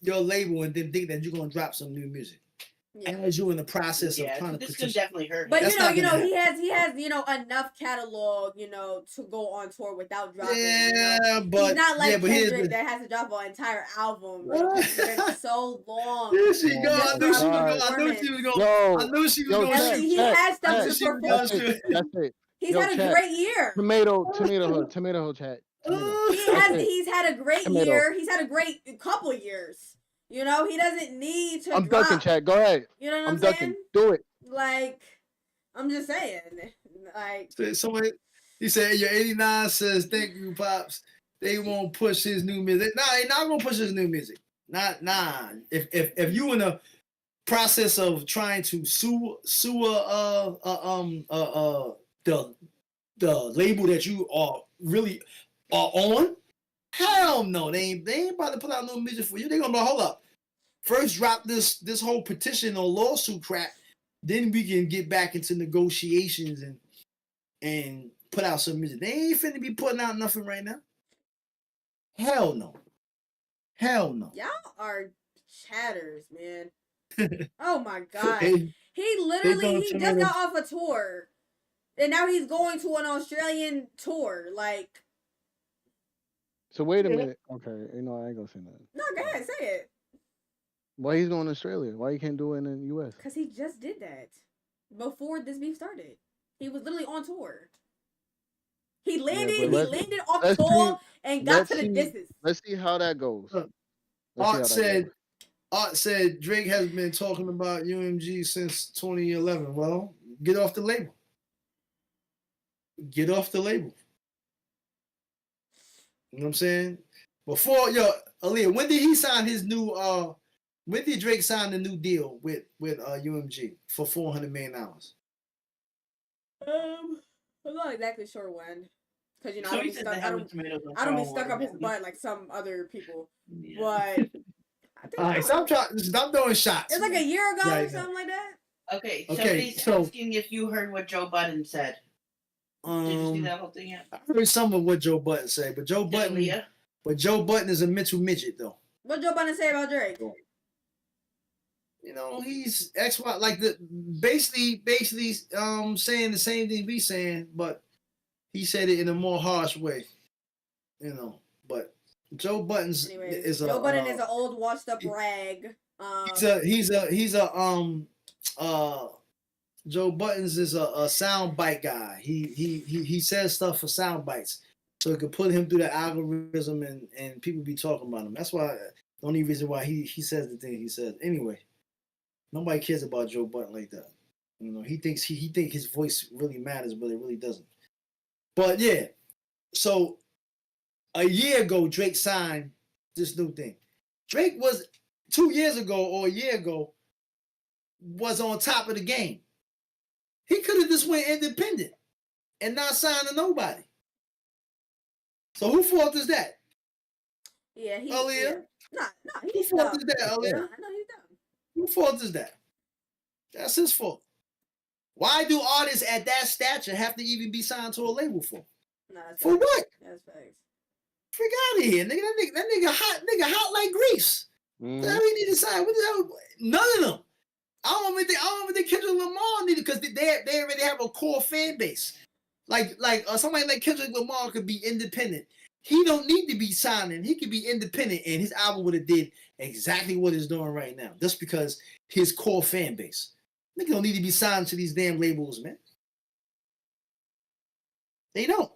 your label and then think that you're gonna drop some new music. As you in the process of trying to this petition. can definitely hurt. But he has enough catalog, to go on tour without dropping. Yeah, but he's not like Kendrick that has to drop an entire album. It's been so long. There she go. I knew she was going. He has stuff to perform. That's it. He's had a great year. Tomato chat. He's had a great year. He's had a great couple years. He doesn't need to. I'm ducking, chat. Go ahead. You know what I'm ducking. saying? Do it. Like, I'm just saying. Like, somebody, he said, your 89 says, thank you, Pops. They won't push his new music. Nah, they not gonna push his new music. Nah. If you in the process of trying to sue the label that you are really are on. Hell no, they ain't about to put out no music for you. They're gonna go, hold up. First drop this whole petition or lawsuit crap, then we can get back into negotiations and put out some music. They ain't finna be putting out nothing right now. Hell no. Hell no. Y'all are chatters, man. Oh my god. He He just got off a tour. And now he's going to an Australian tour. Like. So wait a minute. Okay, I ain't gonna say nothing. No, go ahead, say it. Why he's going to Australia? Why he can't do it in the US? Because he just did that before this beef started. He was literally on tour. He landed off the tour and got to the distance. Let's see how that goes. Art said Drake has been talking about UMG since 2011. Well, get off the label. Get off the label. You know what I'm saying? Before, Aaliyah, when did he sign his new when did Drake sign the new deal with UMG for $400 million? I'm not exactly sure when. Because I don't be stuck up his butt like some other people. Yeah. But all right, stop throwing shots. It's like a year ago or something like that. Okay, somebody's asking if you heard what Joe Budden said. Did you see that whole thing yet? I heard some of what Joe Budden said, but Joe Budden is a mental midget though. What Joe Budden say about Drake? He's XY, like basically saying the same thing we saying, but he said it in a more harsh way. But Joe Budden is Joe Budden is an old washed up rag. Joe Buttons is a sound bite guy. He says stuff for sound bites, so it could put him through the algorithm and people be talking about him. That's why the only reason why he says the thing he says. Anyway, nobody cares about Joe Budden like that. He thinks his voice really matters, but it really doesn't. But yeah, so a year ago Drake signed this new thing. Drake was 2 years ago or a year ago was on top of the game. He could have just went independent and not signed to nobody. So whose fault is that? Yeah, Aaliyah? No, whose fault is that, Aaliyah? No, he's dumb. Whose fault is that? That's his fault. Why do artists at that stature have to even be signed to a label for? No, for facts. what? That's facts. Freak out of here, nigga. That nigga hot like grease. What the hell he need to sign? What the hell? None of them. I don't even think Kendrick Lamar needed, because they already have a core fan base. Like somebody like Kendrick Lamar could be independent. He don't need to be signing. He could be independent, and his album would have did exactly what it's doing right now, just because his core fan base. Nigga don't need to be signed to these damn labels, man. They don't.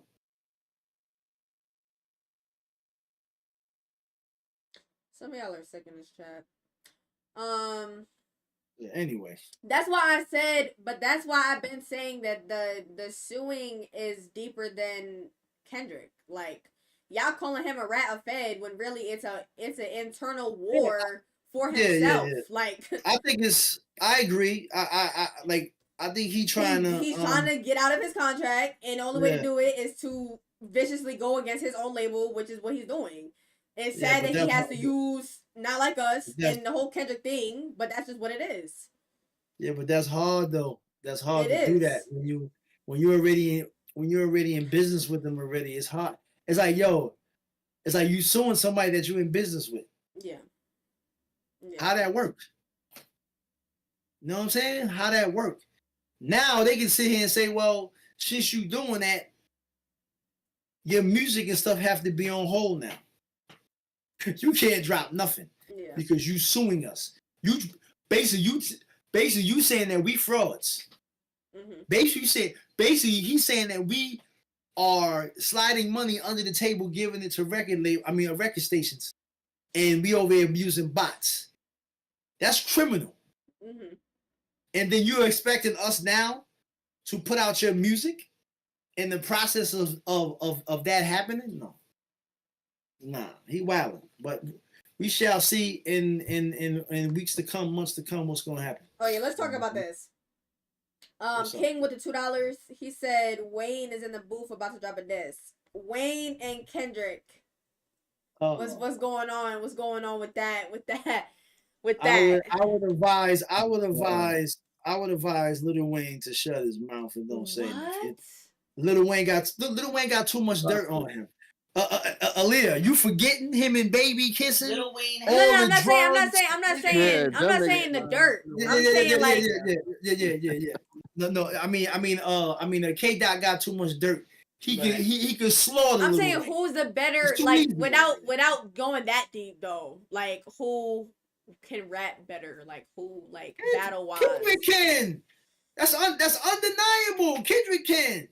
Some of y'all are sick in this chat. Yeah, anyway. That's why I've been saying that the suing is deeper than Kendrick. Like, y'all calling him a rat of Fed when really it's an internal war for himself. Yeah. Like, I agree. I think he's trying to get out of his contract, and the only way to do it is to viciously go against his own label, which is what he's doing. It's sad that he has to use Not Like Us and the whole Kendrick thing, but that's just what it is. Yeah, but that's hard though. That's hard to do that when you're already in business with them already. It's hard. It's like you suing somebody that you're in business with. Yeah. How that work? You know what I'm saying? How that work? Now they can sit here and say, well, since you doing that, your music and stuff have to be on hold now. You can't drop nothing because you suing us. You saying that we frauds. Mm-hmm. Basically he's saying that we are sliding money under the table, giving it to record stations, and we over here using bots. That's criminal. Mm-hmm. And then you're expecting us now to put out your music in the process of that happening? No. Nah, he wilding. But we shall see in weeks to come, months to come, what's gonna happen. Oh yeah, let's talk about this. King with the $2. He said Wayne is in the booth about to drop a diss. Wayne and Kendrick. What's going on? What's going on with that? I would advise Lil Wayne to shut his mouth and don't say anything. Lil Wayne got too much dirt on him. Aaliyah, you forgetting him and Baby kissing? Lil Wayne. I'm not saying the dirt. I'm saying like yeah. No. I mean, K-Dot got too much dirt. He could slaughter. I'm Lil saying Wayne. who's the better, like without going that deep though. Like who can rap better? Like who, like battle wise? Kendrick can. That's undeniable. Kendrick can.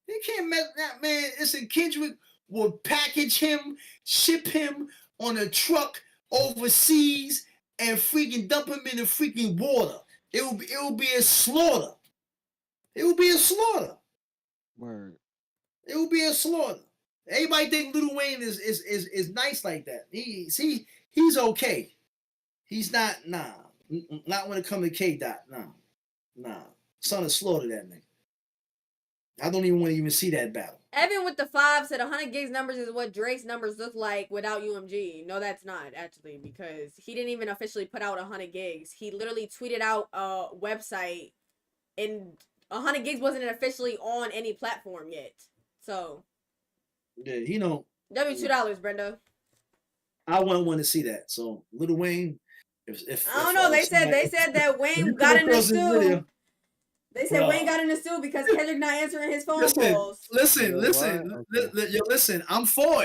He can't mess that man. Listen, Kendrick will package him, ship him on a truck overseas, and freaking dump him in the freaking water. It will be a slaughter. It will be a slaughter. Word. It will be a slaughter. Everybody think Lil Wayne is nice like that. He's okay. He's not. Nah. Not when it comes to K-Dot. Nah. Son of slaughter that nigga. I don't even want to see that battle. Evan with the 5 said 100 gigs numbers is what Drake's numbers look like without UMG. No, that's not actually, because he didn't even officially put out 100 gigs. He literally tweeted out a website, and 100 gigs wasn't officially on any platform yet. So yeah, you know. $2, Brenda. I wouldn't want to see that. So Lil Wayne, if I don't know, they said that Wayne got in the stew. They said Wayne got in the stew because Kendrick not answering his phone calls. Listen. I'm for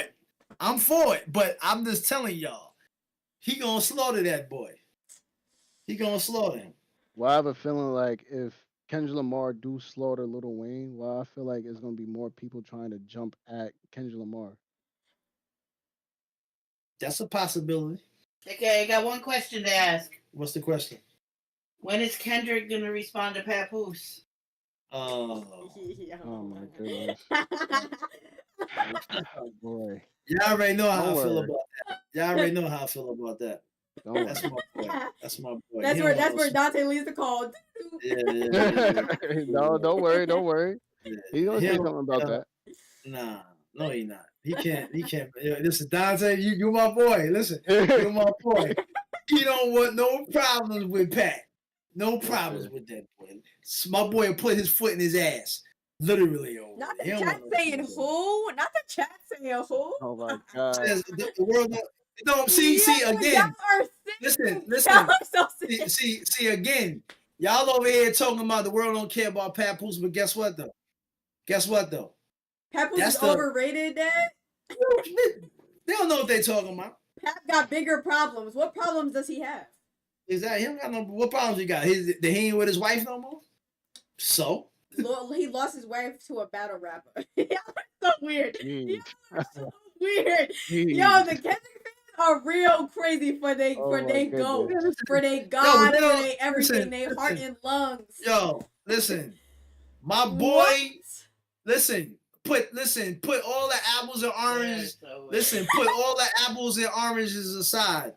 it. But I'm just telling y'all, he gonna slaughter that boy. He gonna slaughter him. Well, I have a feeling like if Kendrick Lamar do slaughter Lil Wayne, well, I feel like it's gonna be more people trying to jump at Kendrick Lamar. That's a possibility. Okay, I got one question to ask. What's the question? When is Kendrick gonna respond to Papoose? Oh my goodness. Oh boy. Y'all already know how I feel about that. Y'all already know how I feel about that. That's my boy. That's where Dante leaves the call. Yeah. Don't worry. Yeah. He's gonna say something about that. Nah, no, he not. He can't. Listen, Dante, you my boy. Listen, you're my boy. He don't want no problems with Pat. No problems with that boy. My boy will put his foot in his ass. Literally. Not the chat saying who. Not the chat saying who. Oh my god. The world. No, see again. Listen. See again. Y'all over here talking about the world don't care about Papoose, but guess what though? Papoose is overrated, Dad. They don't know what they talking about. Pap got bigger problems. What problems does he have? Is that him? What problems he got? He ain't with his wife no more. So he lost his wife to a battle rapper. Y'all are so weird. Y'all are so weird. Yo, the Kendrick fans are real crazy for they god, for they everything, they heart and lungs. Yo, listen, my boy. Listen. Put all the apples and oranges. Listen, put all the apples and oranges aside.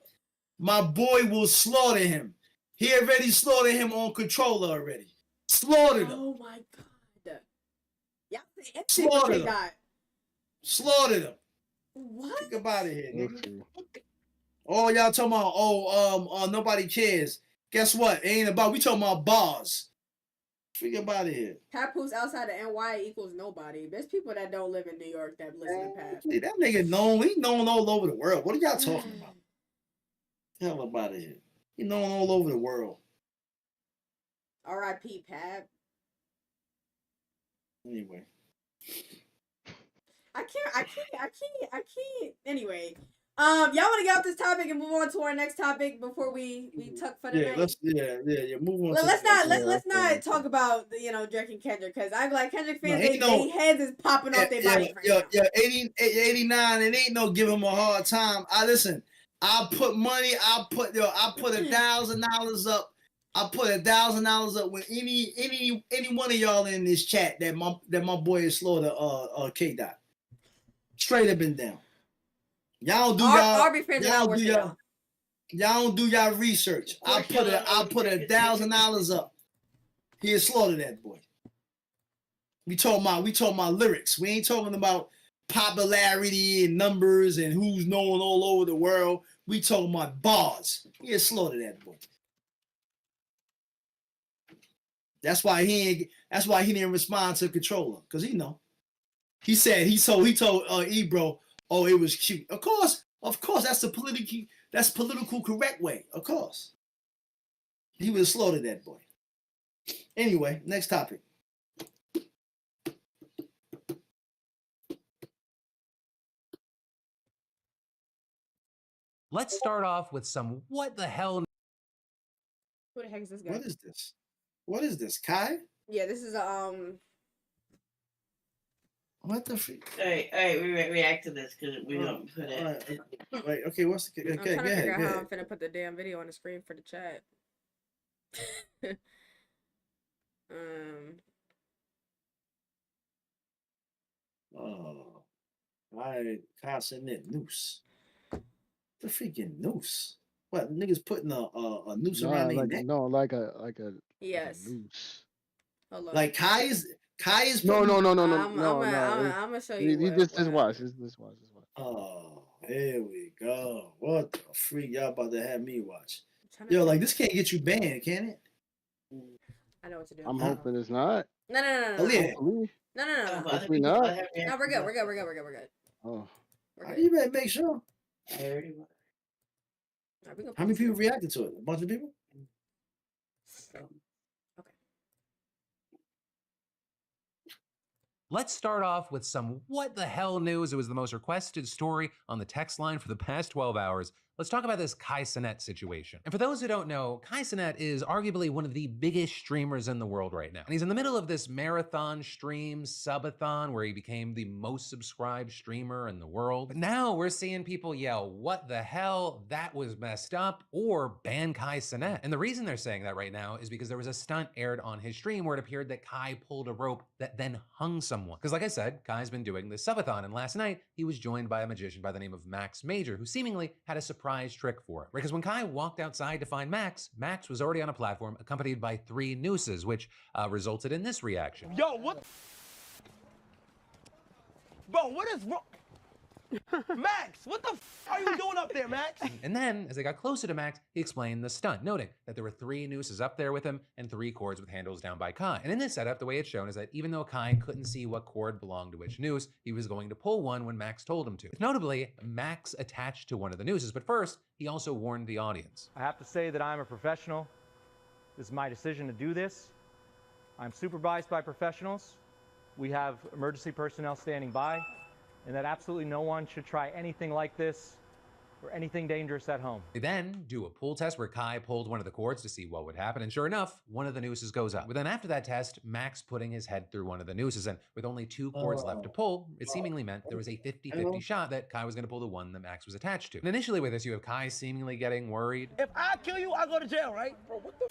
My boy will slaughter him. He already slaughtered him on Controller already. Slaughtered him. Oh my god. Yeah, slaughtered him. What? Think about it here, nigga. Oh, y'all talking about nobody cares. Guess what? It ain't about, we talking about bars. Think about it here. Papoose outside of NY equals nobody. There's people that don't live in New York that listen to Pap. That nigga known. He known all over the world. What are y'all talking about? Hell about it here. He known all over the world. R.I.P. Pap. Anyway. I can't. Anyway. Y'all want to get off this topic and move on to our next topic before we tuck for the night? Move on. Let's not talk about Drake and Kendrick, because I'm like Kendrick fans, they heads is popping off their bodies right now. 89. It ain't no give him a hard time. I put money. I put $1,000 up. I put $1,000 up with any one of y'all in this chat that my boy is slaughter K-Dot. Straight up and down. Y'all do y'all don't do y'all research. I put $1,000 up. He'll slaughter that boy. We talking about lyrics. We ain't talking about popularity and numbers and who's known all over the world. We talking about bars. He'll slaughter that boy. That's why he didn't respond to Controller, because he know. He said he told Ebro, oh, it was cute. Of course, that's political correct way. Of course. He would have slaughtered that boy. Anyway, next topic. Let's start off with some what the hell. Who the heck is this guy? What is this? Kai? Yeah, this is What the freak? All right, we react to this because we don't put it. Right, okay, what's the... Okay, I'm trying to figure out go how ahead. I'm finna put the damn video on the screen for the chat. Oh, Kai Cenat noose. The freaking noose. What, niggas putting a noose around their neck? No, like a Yes. noose. Hold on. Like Kai is No. I'm gonna show you. You just watch. Just watch. Oh, here we go. What the freak y'all about to have me watch? Yo, like this can't get you banned, can it? I know what to do. I'm hoping it's not. No. Oh, yeah. No. Hopefully not. No, we're good. Oh. We're You good. better make sure. I already watched. How many people reacted to it? A bunch of people? Let's start off with some what the hell news. It was the most requested story on the text line for the past 12 hours. Let's talk about this Kai Cenat situation. And for those who don't know, Kai Cenat is arguably one of the biggest streamers in the world right now. And he's in the middle of this marathon stream subathon where he became the most subscribed streamer in the world. But now we're seeing people yell, what the hell, that was messed up, or ban Kai Cenat. And the reason they're saying that right now is because there was a stunt aired on his stream where it appeared that Kai pulled a rope that then hung someone. Because like I said, Kai's been doing this subathon, and last night he was joined by a magician by the name of Max Major, who seemingly had a surprise trick for him. Because when Kai walked outside to find Max, Max was already on a platform accompanied by 3 nooses, which resulted in this reaction. Yo, what? Bro, what is wrong? Max, what the are you doing up there, Max? And then, as they got closer to Max, he explained the stunt, noting that there were 3 nooses up there with him and 3 cords with handles down by Kai. And in this setup, the way it's shown is that even though Kai couldn't see what cord belonged to which noose, he was going to pull one when Max told him to. Notably, Max attached to one of the nooses, but first, he also warned the audience. I have to say that I'm a professional. This is my decision to do this. I'm supervised by professionals. We have emergency personnel standing by, and that absolutely no one should try anything like this or anything dangerous at home. They then do a pull test where Kai pulled one of the cords to see what would happen, and sure enough, one of the nooses goes up. But then after that test, Max putting his head through one of the nooses, and with only 2 cords left to pull, it seemingly meant there was a 50-50 shot that Kai was going to pull the one that Max was attached to. And initially with this, you have Kai seemingly getting worried. If I kill you, I go to jail, right? Bro, what the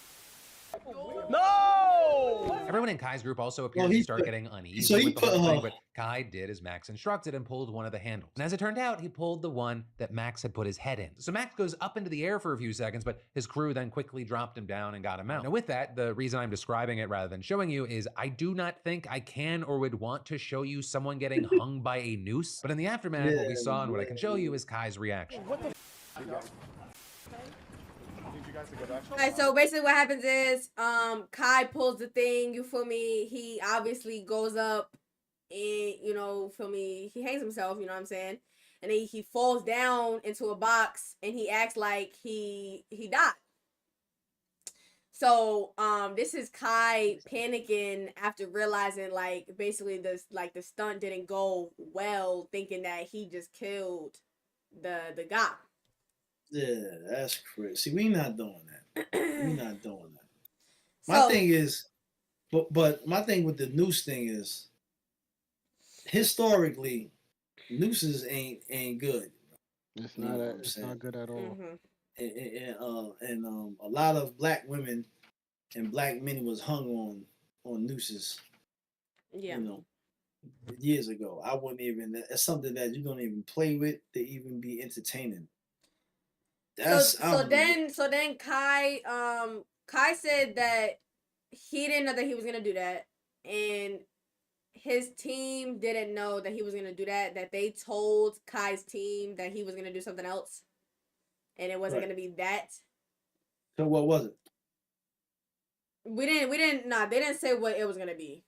No! Everyone in Kai's group also appeared to start getting uneasy so he with the whole put- thing, but Kai did as Max instructed and pulled one of the handles. And as it turned out, he pulled the one that Max had put his head in. So Max goes up into the air for a few seconds, but his crew then quickly dropped him down and got him out. Now with that, the reason I'm describing it rather than showing you is I do not think I can or would want to show you someone getting hung by a noose. But in the aftermath, what we saw and what I can show you is Kai's reaction. Alright, so basically what happens is Kai pulls the thing, you feel me? He obviously goes up and, you know, feel me, he hangs himself, you know what I'm saying? And then he falls down into a box and he acts like he died. So this is Kai panicking after realizing like basically the stunt didn't go well, thinking that he just killed the guy. Yeah, that's crazy. See, we not doing that. We not doing that. So, My thing is, but my thing with the noose thing is, historically, nooses ain't good. It's not. It's not good at all. And a lot of black women and black men was hung on nooses. Yeah. You know, years ago. I wouldn't even. It's something that you don't even play with to even be entertaining. So then Kai said that he didn't know that he was gonna do that, and his team didn't know that he was gonna do that. That they told Kai's team that he was gonna do something else, and it wasn't gonna be that. So what was it? We didn't. Nah, they didn't say what it was gonna be.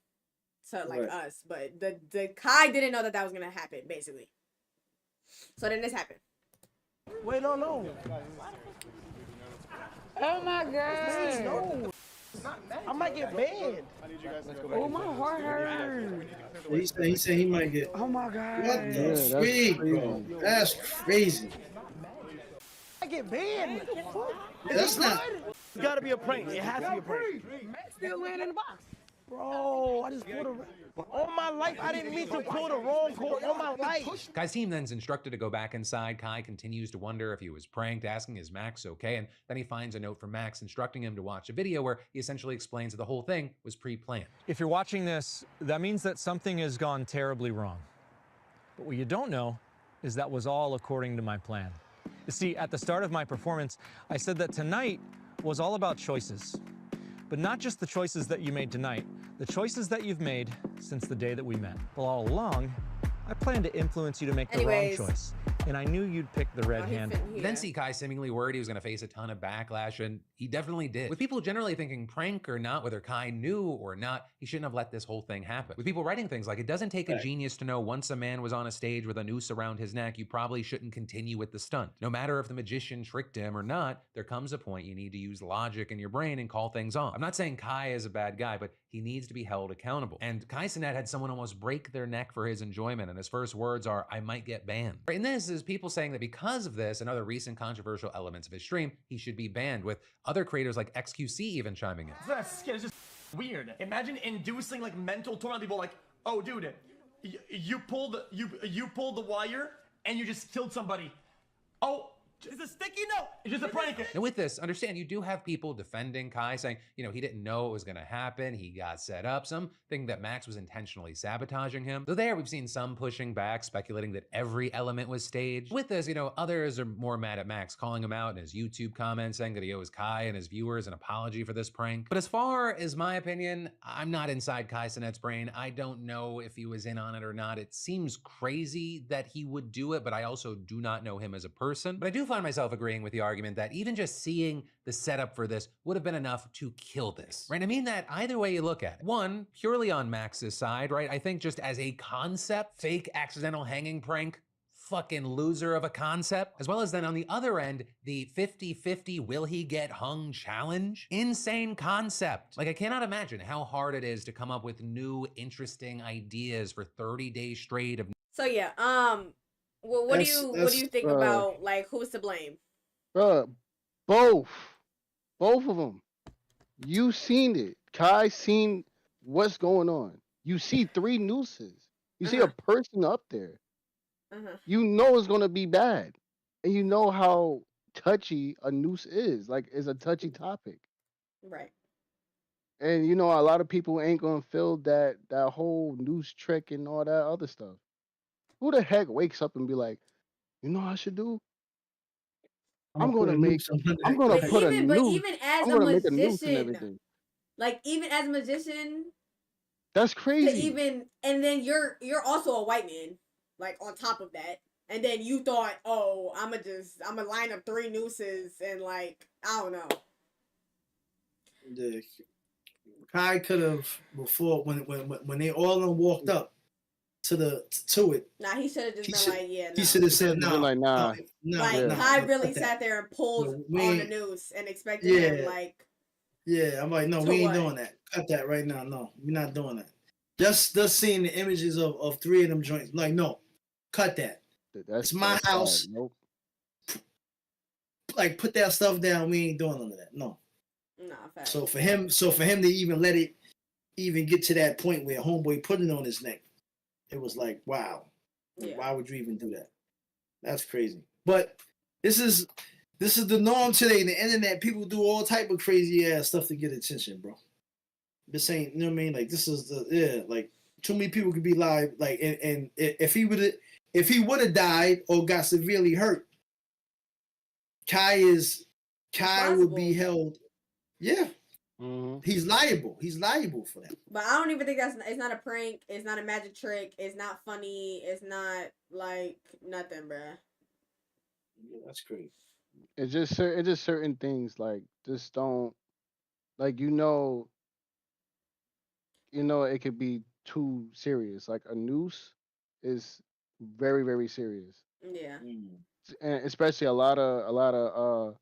to like us, but the Kai didn't know that was gonna happen, basically. So then this happened. Wait, no. Oh my god. No. I might get banned. Oh, my heart hurts. He said he might get. Oh my god. What the freak, bro? That's crazy. I get banned. That's not. It's gotta be a prank. It has to be a prank. Max still laying in the box. Bro, I just pulled a. All my life, I didn't mean to pull the wrong call. All my life. Kai's team then's instructed to go back inside. Kai continues to wonder if he was pranked, asking is Max okay? And then he finds a note from Max instructing him to watch a video where he essentially explains that the whole thing was pre-planned. If you're watching this, that means that something has gone terribly wrong. But what you don't know is that was all according to my plan. You see, at the start of my performance, I said that tonight was all about choices. But not just the choices that you made tonight, the choices that you've made since the day that we met. Well, all along, I planned to influence you to make the wrong choice. And I knew you'd pick the red handle. Then see Kai seemingly worried he was going to face a ton of backlash, and he definitely did. With people generally thinking prank or not, whether Kai knew or not, he shouldn't have let this whole thing happen. With people writing things like, it doesn't take a genius to know once a man was on a stage with a noose around his neck, you probably shouldn't continue with the stunt. No matter if the magician tricked him or not, there comes a point you need to use logic in your brain and call things off. I'm not saying Kai is a bad guy, but he needs to be held accountable. And Kai Cenat had someone almost break their neck for his enjoyment, and his first words are, I might get banned. And this is people saying that because of this and other recent controversial elements of his stream, he should be banned, with other creators like XQC even chiming in. That's just weird. Imagine inducing like mental torment on people like, oh dude, you pulled the wire and you just killed somebody. Oh, it's a sticky note. It's just a prank. And with this, understand you do have people defending Kai, saying, you know, he didn't know it was going to happen. He got set up. Some think that Max was intentionally sabotaging him. Though there, we've seen some pushing back, speculating that every element was staged. With this, you know, others are more mad at Max, calling him out in his YouTube comments, saying that he owes Kai and his viewers an apology for this prank. But as far as my opinion, I'm not inside Kai Cenat's brain. I don't know if he was in on it or not. It seems crazy that he would do it, but I also do not know him as a person. But I do find myself agreeing with the argument that even just seeing the setup for this would have been enough to kill this, right? I mean that either way you look at it. One, purely on Max's side, right? I think just as a concept, fake accidental hanging prank, fucking loser of a concept, as well as then on the other end, the 50-50 will he get hung challenge. Insane concept. Like I cannot imagine how hard it is to come up with new, interesting ideas for 30 days straight of. So yeah, well, what do you think about like who's to blame? Both of them. You seen it. Kai seen what's going on. You see 3 nooses. You see a person up there. You know it's gonna be bad, and you know how touchy a noose is. Like it's a touchy topic, right? And you know a lot of people ain't gonna feel that whole noose trick and all that other stuff. Who the heck wakes up and be like, you know what I should do? I'm gonna put a noose. But even as a magician, like even as a magician, that's crazy. And then you're also a white man, like on top of that, and then you thought, oh, I'm gonna line up 3 nooses and like I don't know. The Kai could have before when they all of them walked up to it. Nah, he should have just been like, yeah. He should have said no. Like nah. Like Kai really sat there and pulled on the noose and expected him like. Yeah, I'm like, no, we ain't doing that. Cut that right now. No, we're not doing that. Just seeing the images of 3 of them joints. Like, no, cut that. It's my house. Nope. Like, put that stuff down. We ain't doing none of that. No. Nah, fact. So for him to even let it even get to that point where homeboy put it on his neck, it was like, wow. Yeah. Why would you even do that? That's crazy. But this is the norm today. The internet, people do all type of crazy ass stuff to get attention, bro. This ain't, you know what I mean? Like this is like too many people could be live. Like and if he would have died or got severely hurt, Kai would be held. Yeah. Mm-hmm. He's liable. He's liable for that. But I don't even think it's not a prank. It's not a magic trick. It's not funny. It's not like nothing, bruh. Yeah, that's crazy. It's just certain things like just don't like you know it could be too serious. Like a noose is very, very serious. Yeah. And especially a lot of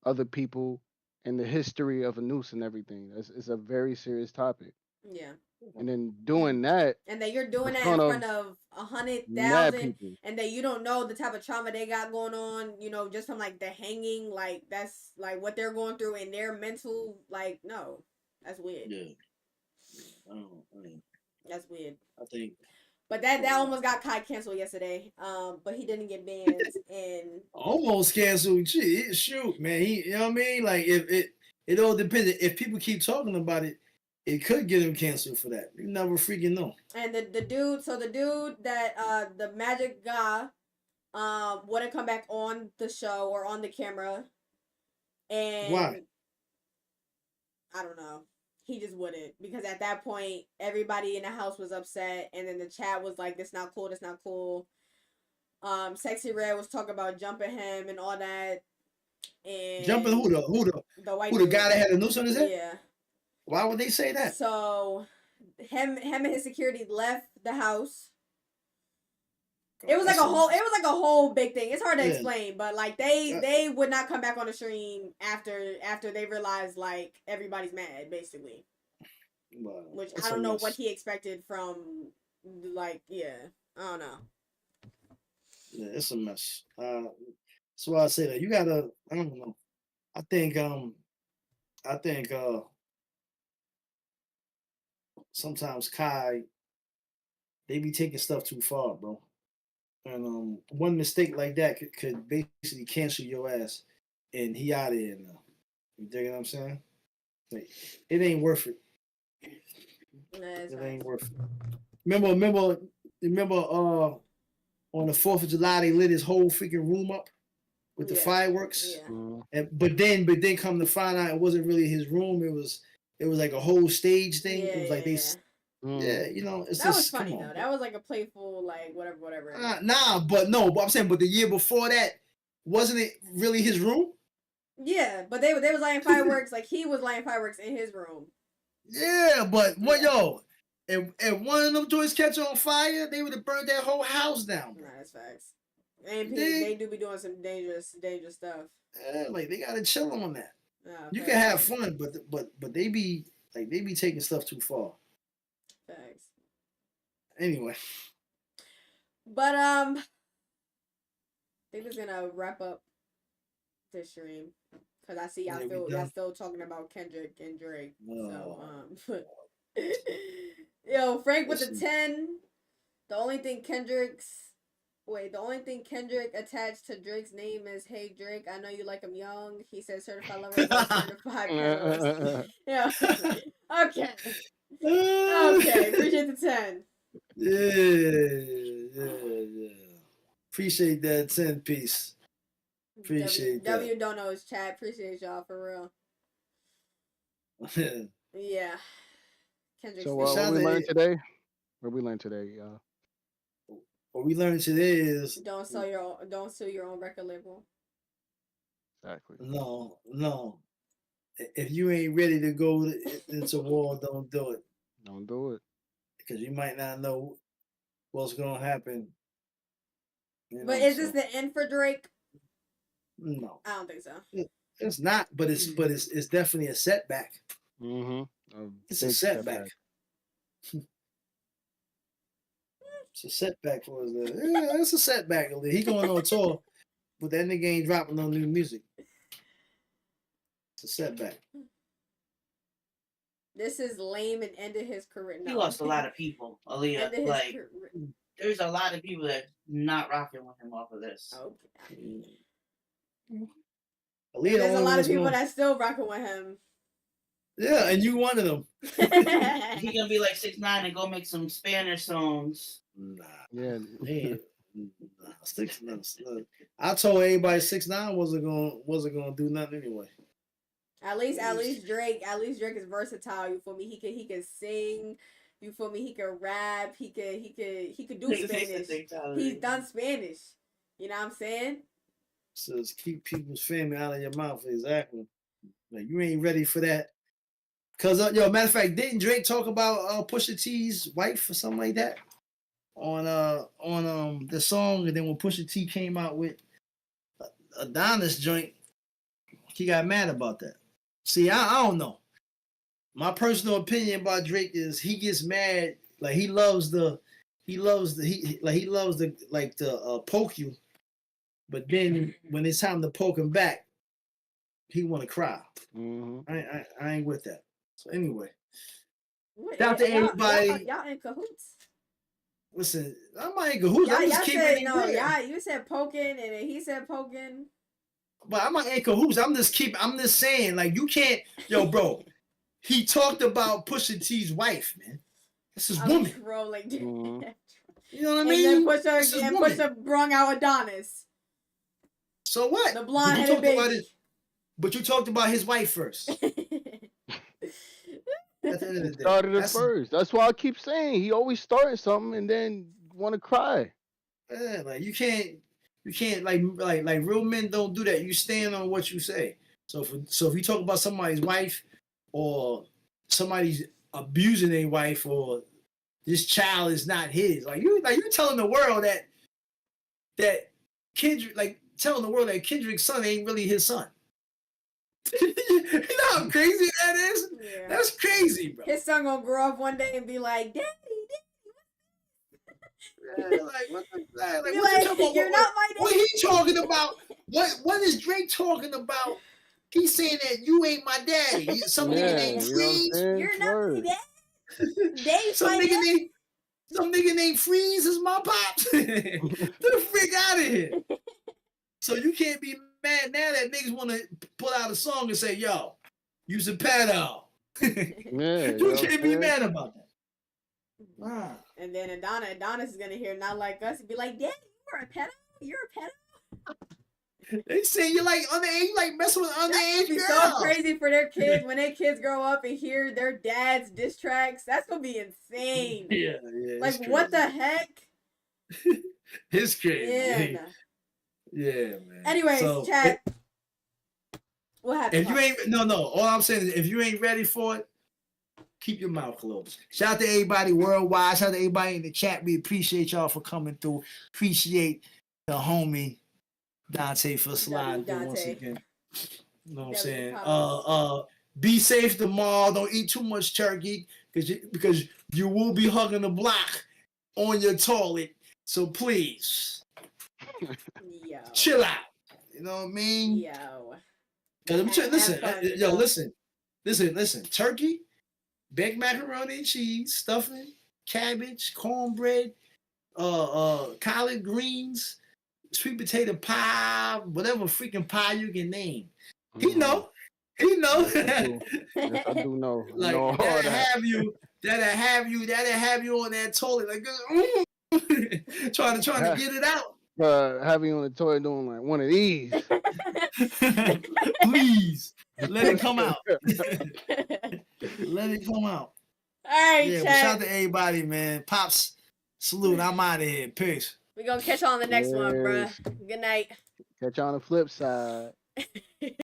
other people in the history of a noose and everything. It's a very serious topic. Yeah. And then doing that, and that you're doing that in front of 100,000, and that you don't know the type of trauma they got going on, you know, just from like the hanging, like that's like what they're going through in their mental, like no, that's weird. Yeah. I mean, that's weird. I think. But that almost got Kai canceled yesterday. But he didn't get banned and almost canceled. Shoot, man. You know what I mean? Like if it all depends. If people keep talking about it, it could get him canceled for that. You never freaking know. And the dude that the magic guy wouldn't come back on the show or on the camera. And why? I don't know. He just wouldn't, because at that point everybody in the house was upset, and then the chat was like, "This not cool. This not cool." Sexy Red was talking about jumping him and all that. And jumping who the guy that had a noose on his head? Yeah. Why would they say that? So him and his security left the house. It was like a whole big thing. It's hard to explain, but like they would not come back on the stream after they realized like everybody's mad, basically. Well, which I don't know what he expected from, like, I don't know. Yeah, it's a mess. That's why I say that you gotta. I don't know. I think sometimes Kai, they be taking stuff too far, bro. And one mistake like that could basically cancel your ass, and he out of here now. You dig what I'm saying? Like, it ain't worth it. It ain't worth it. Remember on the 4th of July they lit his whole freaking room up with the fireworks. Yeah. But then come to find out it wasn't really his room. It was like a whole stage thing. It was like they. Yeah, you know, it's that just, was funny though. That was like a playful, like whatever. But I'm saying, but the year before that, wasn't it really his room? Yeah, but they was lighting fireworks. Like he was lighting fireworks in his room. Yeah, but if one of them joints catch on fire, they would have burned that whole house down. Nah, that's facts. And they do be doing some dangerous stuff. Yeah, like they gotta chill on that. Nah, you can have fun, but they be taking stuff too far. Thanks. Anyway. But I think it's gonna wrap up this stream, because I see y'all still talking about Kendrick and Drake. So yo, Frank with the 10. The only thing Kendrick attached to Drake's name is "Hey Drake, I know you like him young." He said certified lover, certified panelist. Yeah. Okay. Okay, appreciate the 10. Yeah. Appreciate that 10 piece. Appreciate that. W don't know his chat. Appreciate y'all for real. Yeah. Kendrick. So what we learned today? What we learned today, y'all? What we learned today is don't sue your own record label. Exactly. No. If you ain't ready to go into war, don't do it. Don't do it. Because you might not know what's going to happen. But is this the end for Drake? No. I don't think so. It's not, but it's definitely a setback. Mm-hmm. It's a setback. It's a setback for us. Yeah, it's a setback. He going on tour, but that nigga ain't dropping no new music. It's a setback. This is lame and ended his career. No. He lost a lot of people, Aaliyah. Like, there's a lot of people that not rocking with him off of this. Okay. Aaliyah, there's a lot of people that still rocking with him. Yeah, and you one of them. He gonna be like 6ix9ine and go make some Spanish songs. Nah. Yeah. Nah, 6ix9ine. I told everybody 6ix9ine wasn't gonna do nothing anyway. At least Drake is versatile. You feel me? He could sing. You feel me? He could rap. He could do Spanish. He's done Spanish. You know what I'm saying? So keep people's family out of your mouth. Exactly. Like, you ain't ready for that. Cause matter of fact, didn't Drake talk about Pusha T's wife or something like that on the song? And then when Pusha T came out with Adonis joint, he got mad about that. See, I don't know. My personal opinion about Drake is he gets mad, like he loves to poke you, but then when it's time to poke him back, he want to cry. Mm-hmm. I ain't with that. So anyway, Wait, shout out to everybody. Y'all in cahoots? Listen, I'm not in cahoots. Y'all I'm just keeping said it no. real. Y'all, you said poking, and then he said poking. But I'm not in cahoots. I'm just saying, like, you can't, bro. He talked about Pusha T's wife, man. That's his woman. Trolling. Mm-hmm. You know what I And mean? then Pusha brung out Adonis. So what? The blonde-headed baby. But you talked about his wife first. At the end of the day, Started it first. That's why I keep saying he always started something and then want to cry. Yeah, like you can't like real men don't do that. You stand on what you say. So if you talk about somebody's wife or somebody's abusing their wife or this child is not his, you're telling the world that Kendrick, telling the world that Kendrick's son ain't really his son. You know how crazy that is? Yeah. That's crazy, bro. His son gonna grow up one day and be like, Daddy. Yeah, what the you're not my daddy. What he talking about? What is Drake talking about? He's saying that you ain't my daddy. Some nigga named Freeze. You're not my daddy. Some nigga named Freeze is my pops. Get the freak out of here. So you can't be mad now that niggas want to put out a song and say, yo, you's a pedo. You can't be mad about that. Wow. And then Adonis is gonna hear not like us and be like, Daddy, you're a pedo? You're a pedo? They say you're like underage, you like messing with underage girls. So crazy for their kids when their kids grow up and hear their dad's diss tracks. That's gonna be insane. Yeah. Like what the heck? It's crazy. Yeah. Yeah, man. Anyways, chat. What happened? If you ain't all I'm saying is if you ain't ready for it, keep your mouth closed. Shout out to everybody worldwide. Shout out to everybody in the chat. We appreciate y'all for coming through. Appreciate the homie Dante for sliding through once again. You know what I'm saying? Be safe tomorrow. Don't eat too much turkey because you will be hugging the block on your toilet. So please, chill out. You know what I mean? Listen. Turkey, baked macaroni and cheese, stuffing, cabbage, cornbread, collard greens, sweet potato pie, whatever freaking pie you can name. He know. Yes, I do know. That'll have you on that toilet trying to get it out. Have you on the toilet doing like one of these. Please let it come out. Let it come out. All right, shout out to everybody, man. Pops, salute. I'm out of here. Peace. We're gonna catch y'all on the next one, bruh. Good night. Catch you on the flip side.